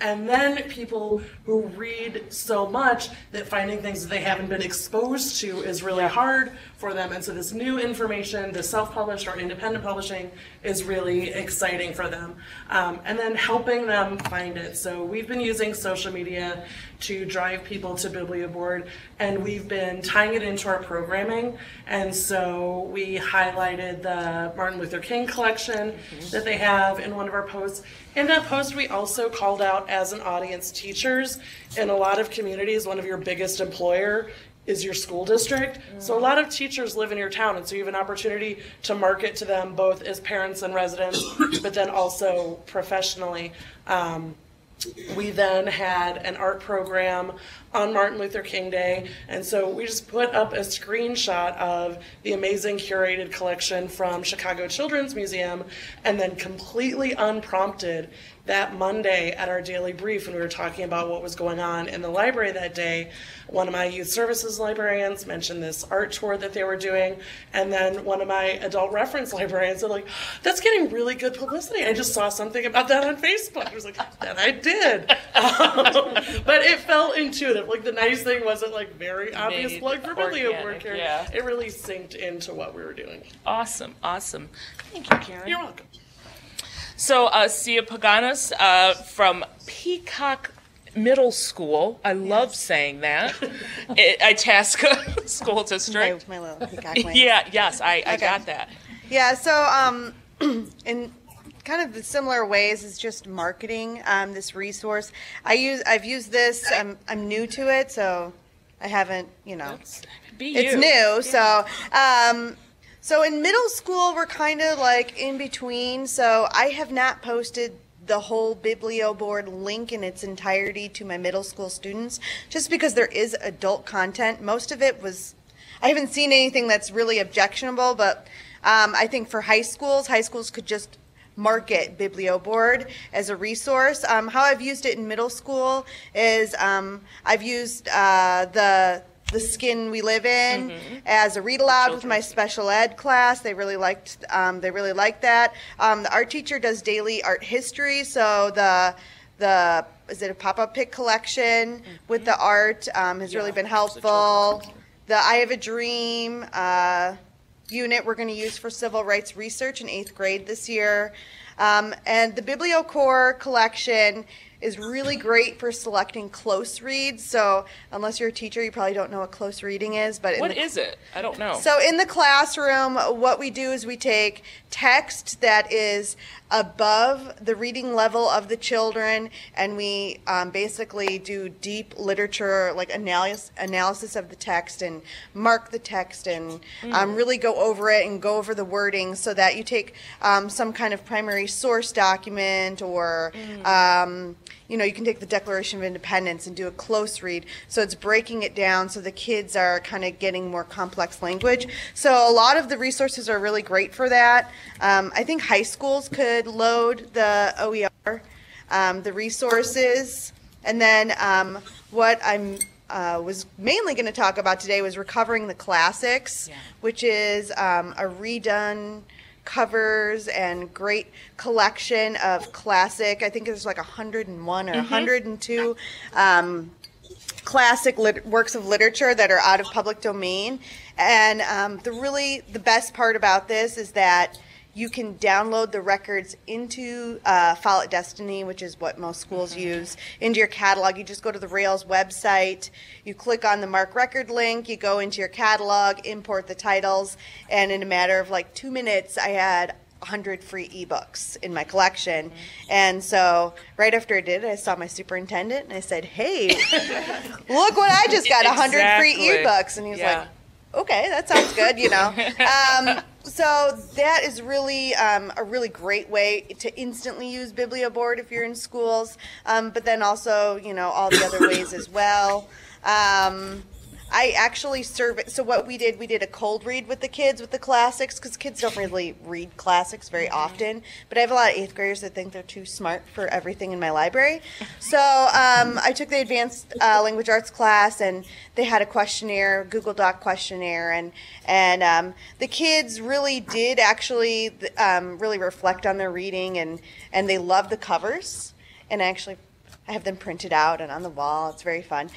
And then people who read so much that finding things that they haven't been exposed to is really hard for them. And so this new information, the self-published or independent publishing, is really exciting for them. And then helping them find it. So we've been using social media to drive people to BiblioBoard, and we've been tying it into our programming. And so we highlighted the Martin Luther King collection that they have in one of our posts. In that post, we also called out as an audience teachers. In a lot of communities, one of your biggest employer is your school district. So a lot of teachers live in your town, and so you have an opportunity to market to them both as parents and residents, but then also professionally. We then had an art program on Martin Luther King Day, and so we just put up a screenshot of the amazing curated collection from Chicago Children's Museum, and then completely unprompted that Monday at our daily brief, when we were talking about what was going on in the library that day, one of my youth services librarians mentioned this art tour that they were doing, and then one of my adult reference librarians said, like, that's getting really good publicity. I just saw something about that on Facebook. I was like, that I did. But it felt intuitive. Like, the nice thing wasn't like very obvious plug for BiblioBoard here. Yeah. It really synced into what we were doing. Awesome, awesome. Thank you, Karen. You're welcome. So, Sia Paganos from Peacock Middle School. I love saying that. Itasca School District. My little Peacock wings. Yeah, yes, I got that. Yeah, so in kind of the similar ways is just marketing this resource. I've used this. I'm new to it, so I haven't, it's new. So so in middle school we're kind of like in between. So I have not posted the whole BiblioBoard link in its entirety to my middle school students, just because there is adult content. Most of it was, I haven't seen anything that's really objectionable, but I think for high schools could just market BiblioBoard as a resource. How I've used it in middle school is I've used the Skin We Live In as a read aloud with my special ed class. They really liked that. The art teacher does daily art history, so the is it a pop-up pick collection with the art has really been helpful. The I Have a Dream unit we're going to use for civil rights research in 8th grade this year. And the BiblioCore collection is really great for selecting close reads. So unless you're a teacher, you probably don't know what close reading is. But What is it? I don't know. So in the classroom, what we do is we take text that is above the reading level of the children, and we basically do deep literature, like analysis of the text, and mark the text, and really go over it and go over the wording, so that you take some kind of primary source document, or you can take the Declaration of Independence and do a close read. So it's breaking it down so the kids are kind of getting more complex language. So a lot of the resources are really great for that. I think high schools could load the OER, the resources. And then what I'm was mainly going to talk about today was Recovering the Classics, which is a redone covers and great collection of classic, I think there's like 101 or 102 classic works of literature that are out of public domain. And the best part about this is that you can download the records into File at Destiny, which is what most schools use, into your catalog. You just go to the Rails website, you click on the Mark Record link, you go into your catalog, import the titles, and in a matter of like 2 minutes, I had 100 free ebooks in my collection. And so right after I did it, I saw my superintendent and I said, hey, look what I just got, 100 free ebooks. And he was like, okay, that sounds good, So that is really a really great way to instantly use BiblioBoard if you're in schools, but then also, all the other ways as well. I actually so what we did a cold read with the kids with the classics, because kids don't really read classics very often, but I have a lot of 8th graders that think they're too smart for everything in my library. So I took the advanced language arts class, and they had a questionnaire, Google Doc questionnaire, and the kids really did actually really reflect on their reading, and they love the covers, and I have them printed out and on the wall. It's very fun.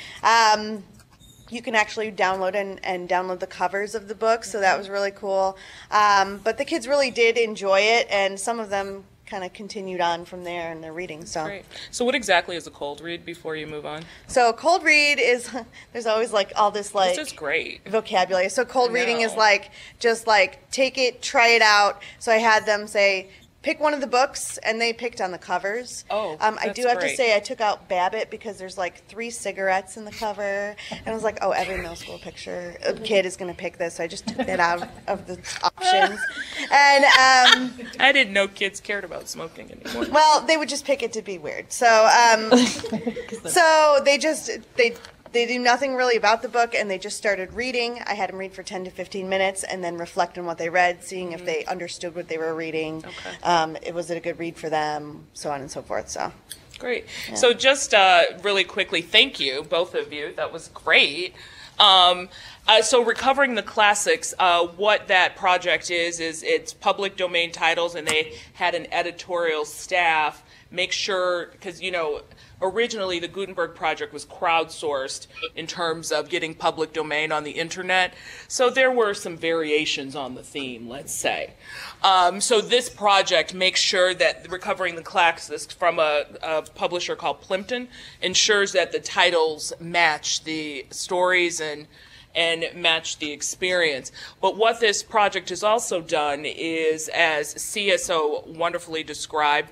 You can actually download and download the covers of the books, so that was really cool. But the kids really did enjoy it, and some of them kind of continued on from there in their reading. So great. So what exactly is a cold read before you move on? So a cold read is, there's always like all this like this is great vocabulary. So cold reading is like, just like take it, try it out. So I had them say, pick one of the books, and they picked on the covers. I do have to say I took out Babbitt because there's like 3 cigarettes in the cover, and I was like, oh, every middle school kid is going to pick this, so I just took that out of the options. And I didn't know kids cared about smoking anymore. Well, they would just pick it to be weird. So so they they do nothing really about the book, and they just started reading. I had them read for 10 to 15 minutes and then reflect on what they read, seeing if they understood what they were reading. Was it a good read for them, so on and so forth. So. Great. Yeah. So just really quickly, thank you, both of you. That was great. So Recovering the Classics, what that project is it's public domain titles, and they had an editorial staff make sure, because, you know, originally the Gutenberg Project was crowdsourced in terms of getting public domain on the internet. So there were some variations on the theme, let's say. So this project makes sure that Recovering the Classics from a publisher called Plimpton ensures that the titles match the stories and match the experience. But what this project has also done is, as CSO wonderfully described,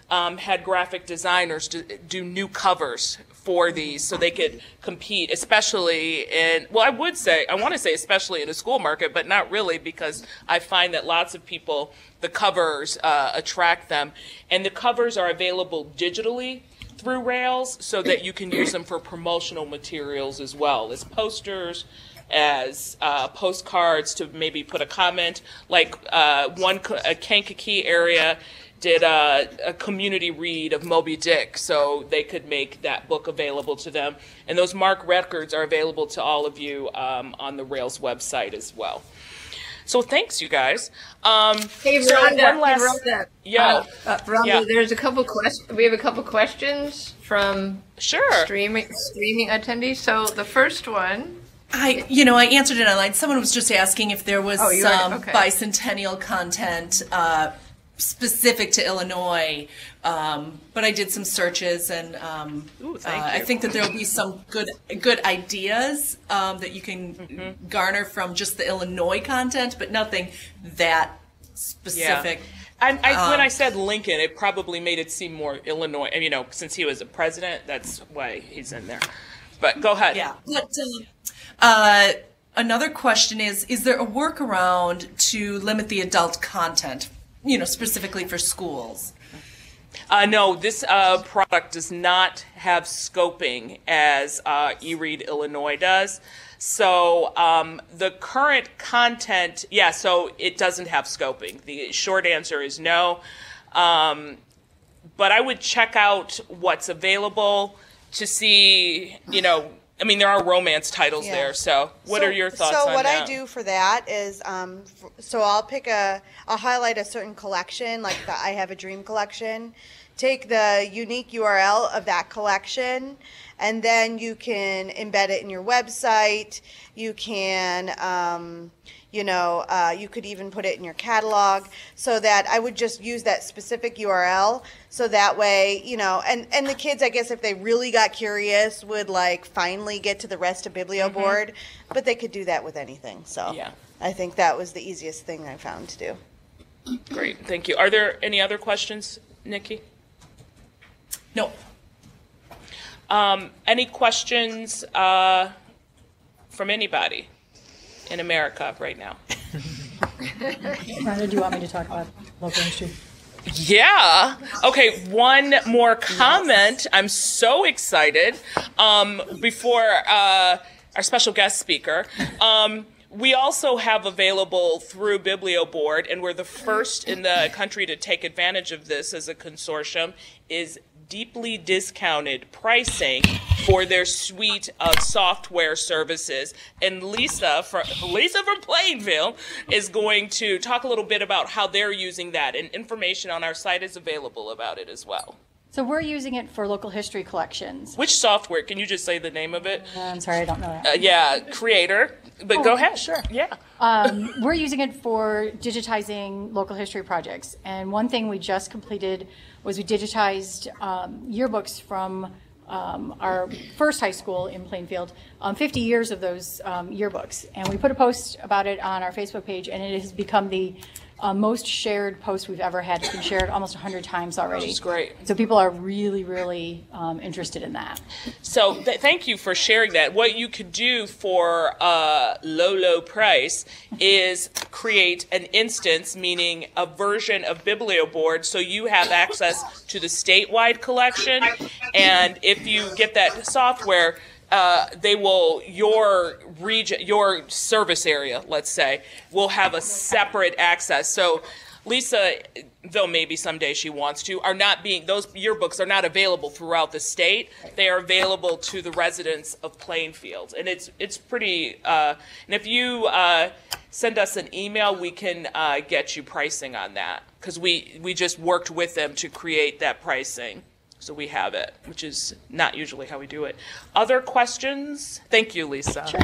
had graphic designers do new covers for these so they could compete, especially in, well, I want to say especially in a school market, but not really, because I find that lots of people, the covers attract them. And the covers are available digitally through Rails so that you can use them for promotional materials as well, as posters, as postcards to maybe put a comment, like a Kankakee area did a community read of Moby Dick, so they could make that book available to them. And those MARC records are available to all of you on the Rails website as well. So thanks, you guys. Hey, so Rhonda, one last, Rhonda, yeah, Rhonda, there's a couple questions. We have a couple questions from streaming attendees. So the first one. I answered it online. Someone was just asking if there was some bicentennial content specific to Illinois, but I did some searches, and I think that there will be some good ideas that you can garner from just the Illinois content, but nothing that specific. Yeah. When I said Lincoln, it probably made it seem more Illinois. You know, since he was a president, that's why he's in there. But go ahead. Yeah. But another question is there a workaround to limit the adult content, specifically for schools? No, this product does not have scoping as eRead Illinois does. So the current content, so it doesn't have scoping. The short answer is no. But I would check out what's available to see, there are romance titles there. So what are your thoughts on that? So what I do for that is, I'll highlight a certain collection, like the I Have a Dream collection, take the unique URL of that collection, and then you can embed it in your website. You can, you could even put it in your catalog, so that I would just use that specific URL. So that way, and the kids, I guess, if they really got curious, would finally get to the rest of BiblioBoard, but they could do that with anything. So I think that was the easiest thing I found to do. Great, thank you. Are there any other questions, Nikki? No. Any questions from anybody in America right now? Rhonda, do you want me to talk about local history? Yeah. Okay, one more comment. I'm so excited. Before our special guest speaker, we also have available through BiblioBoard, and we're the first in the country to take advantage of this as a consortium, is deeply discounted pricing for their suite of software services. And Lisa from Plainfield is going to talk a little bit about how they're using that, and information on our site is available about it as well. So we're using it for local history collections. Which software? Can you just say the name of it? I'm sorry, I don't know that. Creator. But go ahead. Sure. Yeah. We're using it for digitizing local history projects. And one thing we just completed was we digitized yearbooks from our first high school in Plainfield, 50 years of those yearbooks. And we put a post about it on our Facebook page, and it has become the most shared post we've ever had. It's been shared almost 100 times already. That's great. So people are really, really interested in that. So thank you for sharing that. What you could do for a low price is create an instance, meaning a version of BiblioBoard, so you have access to the statewide collection. And if you get that software, your region, your service area, let's say, will have a separate access. So Lisa, though maybe someday she wants to, those yearbooks are not available throughout the state. They are available to the residents of Plainfield. And it's pretty, and if you send us an email, we can get you pricing on that. Because we just worked with them to create that pricing. So we have it, which is not usually how we do it. Other questions? Thank you, Lisa. Sure.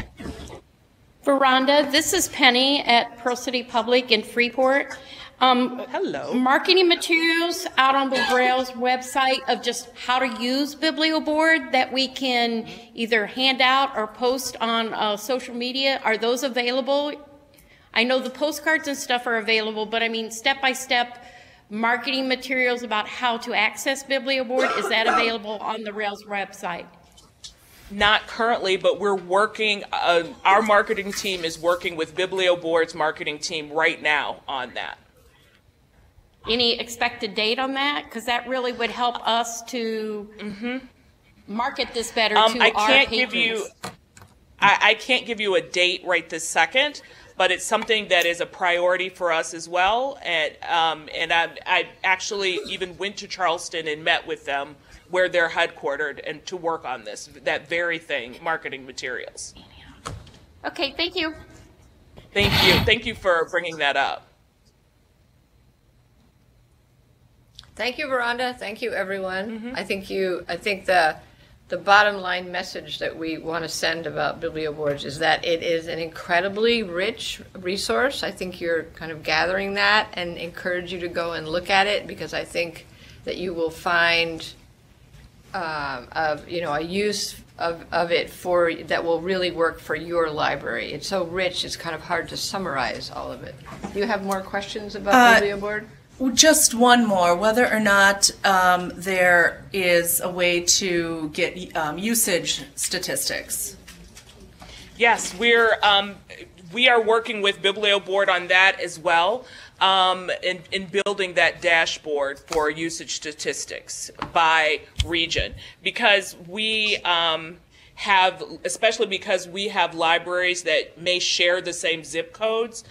Veranda, this is Penny at Pearl City Public in Freeport. Hello. Marketing materials out on the Braille's website of just how to use BiblioBoard that we can either hand out or post on social media. Are those available? I know the postcards and stuff are available, but I mean step-by-step marketing materials about how to access BiblioBoard, is that available on the Rails website? Not currently, but we're working, our marketing team is working with BiblioBoard's marketing team right now on that. Any expected date on that? Because that really would help us to market this better to our patrons. I can't give you a date right this second, but it's something that is a priority for us as well. And I actually even went to Charleston and met with them where they're headquartered and to work on this, that very thing, marketing materials. Okay, thank you. Thank you. Thank you for bringing that up. Thank you, Veranda. Thank you, everyone. I think the bottom line message that we want to send about BiblioBoards is that it is an incredibly rich resource. I think you're kind of gathering that and encourage you to go and look at it, because I think that you will find a use of it that will really work for your library. It's so rich, it's kind of hard to summarize all of it. Do you have more questions about BiblioBoard? Just one more, whether or not there is a way to get usage statistics. Yes, we are working with BiblioBoard on that as well, in building that dashboard for usage statistics by region, because we especially because we have libraries that may share the same zip codes.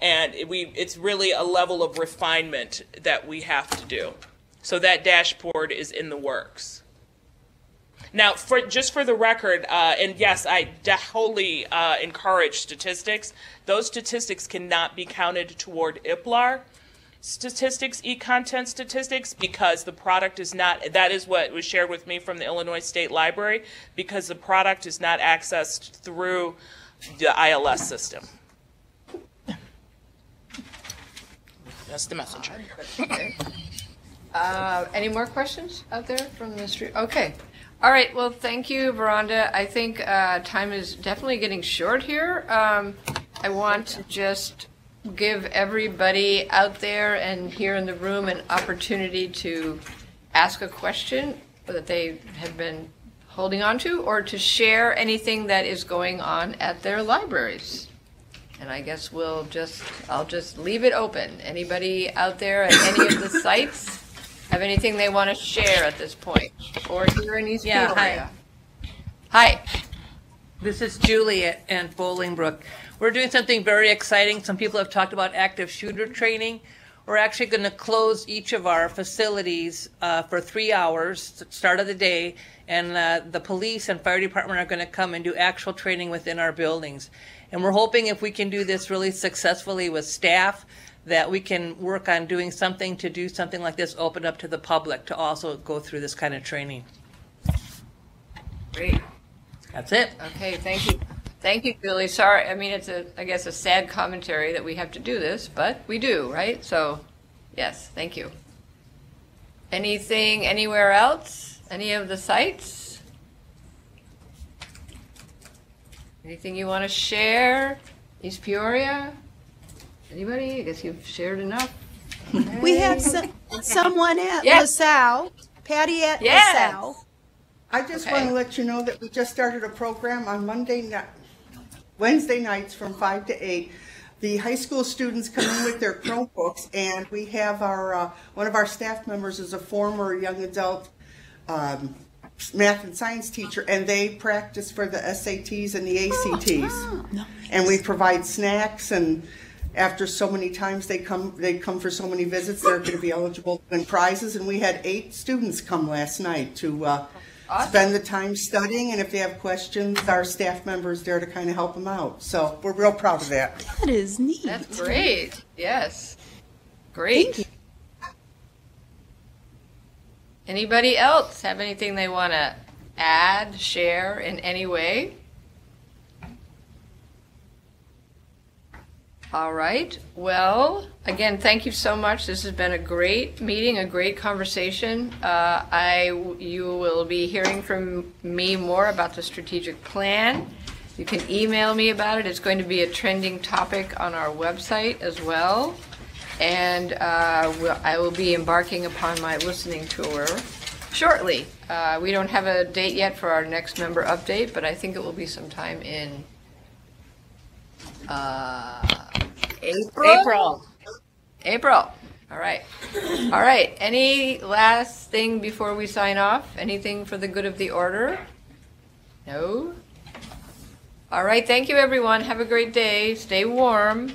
And it's really a level of refinement that we have to do. So that dashboard is in the works. Now, just for the record, and yes, I wholly encourage statistics. Those statistics cannot be counted toward IPLAR statistics, e-content statistics, because the product is not, that is what was shared with me from the Illinois State Library, because the product is not accessed through the ILS system. That's the message. Okay. Any more questions out there from the street? Okay. All right. Well, thank you, Veranda. I think time is definitely getting short here. I want to just give everybody out there and here in the room an opportunity to ask a question that they have been holding on to, or to share anything that is going on at their libraries. And I guess I'll just leave it open. Anybody out there at any of the sites have anything they want to share at this point? Or here in East Peoria? Hi. This is Julie at Bolingbrook. We're doing something very exciting. Some people have talked about active shooter training. We're actually going to close each of our facilities for 3 hours, start of the day, and the police and fire department are going to come and do actual training within our buildings. And we're hoping if we can do this really successfully with staff, that we can work on doing something to do something like this, open up to the public to also go through this kind of training. Great. That's it. Okay, thank you. Thank you, Julie. Sorry, I mean, it's I guess a sad commentary that we have to do this, but we do, right? So, yes, thank you. Anything anywhere else? Any of the sites? Anything you want to share? East Peoria? Anybody? I guess you've shared enough. We have someone at Yes. LaSalle, Patty at Yes. LaSalle. I just Okay. want to let you know that we just started a program on Wednesday nights from 5 to 8. The high school students come in with their Chromebooks, and we have our one of our staff members is a former young adult math and science teacher, and they practice for the SATs and the ACTs. And we provide snacks, and after so many times they come for so many visits, they're going to be eligible to win prizes. And we had 8 students come last night to spend the time studying, and if they have questions, our staff members there to kind of help them out. So we're real proud of that. That is neat. That's great. Yes. Great. Anybody else have anything they want to add, share in any way? All right. Well, again, thank you so much. This has been a great meeting, a great conversation. You will be hearing from me more about the strategic plan. You can email me about it. It's going to be a trending topic on our website as well. And I will be embarking upon my listening tour shortly. We don't have a date yet for our next member update, but I think it will be sometime in April. All right. All right. Any last thing before we sign off? Anything for the good of the order? No? All right. Thank you, everyone. Have a great day. Stay warm.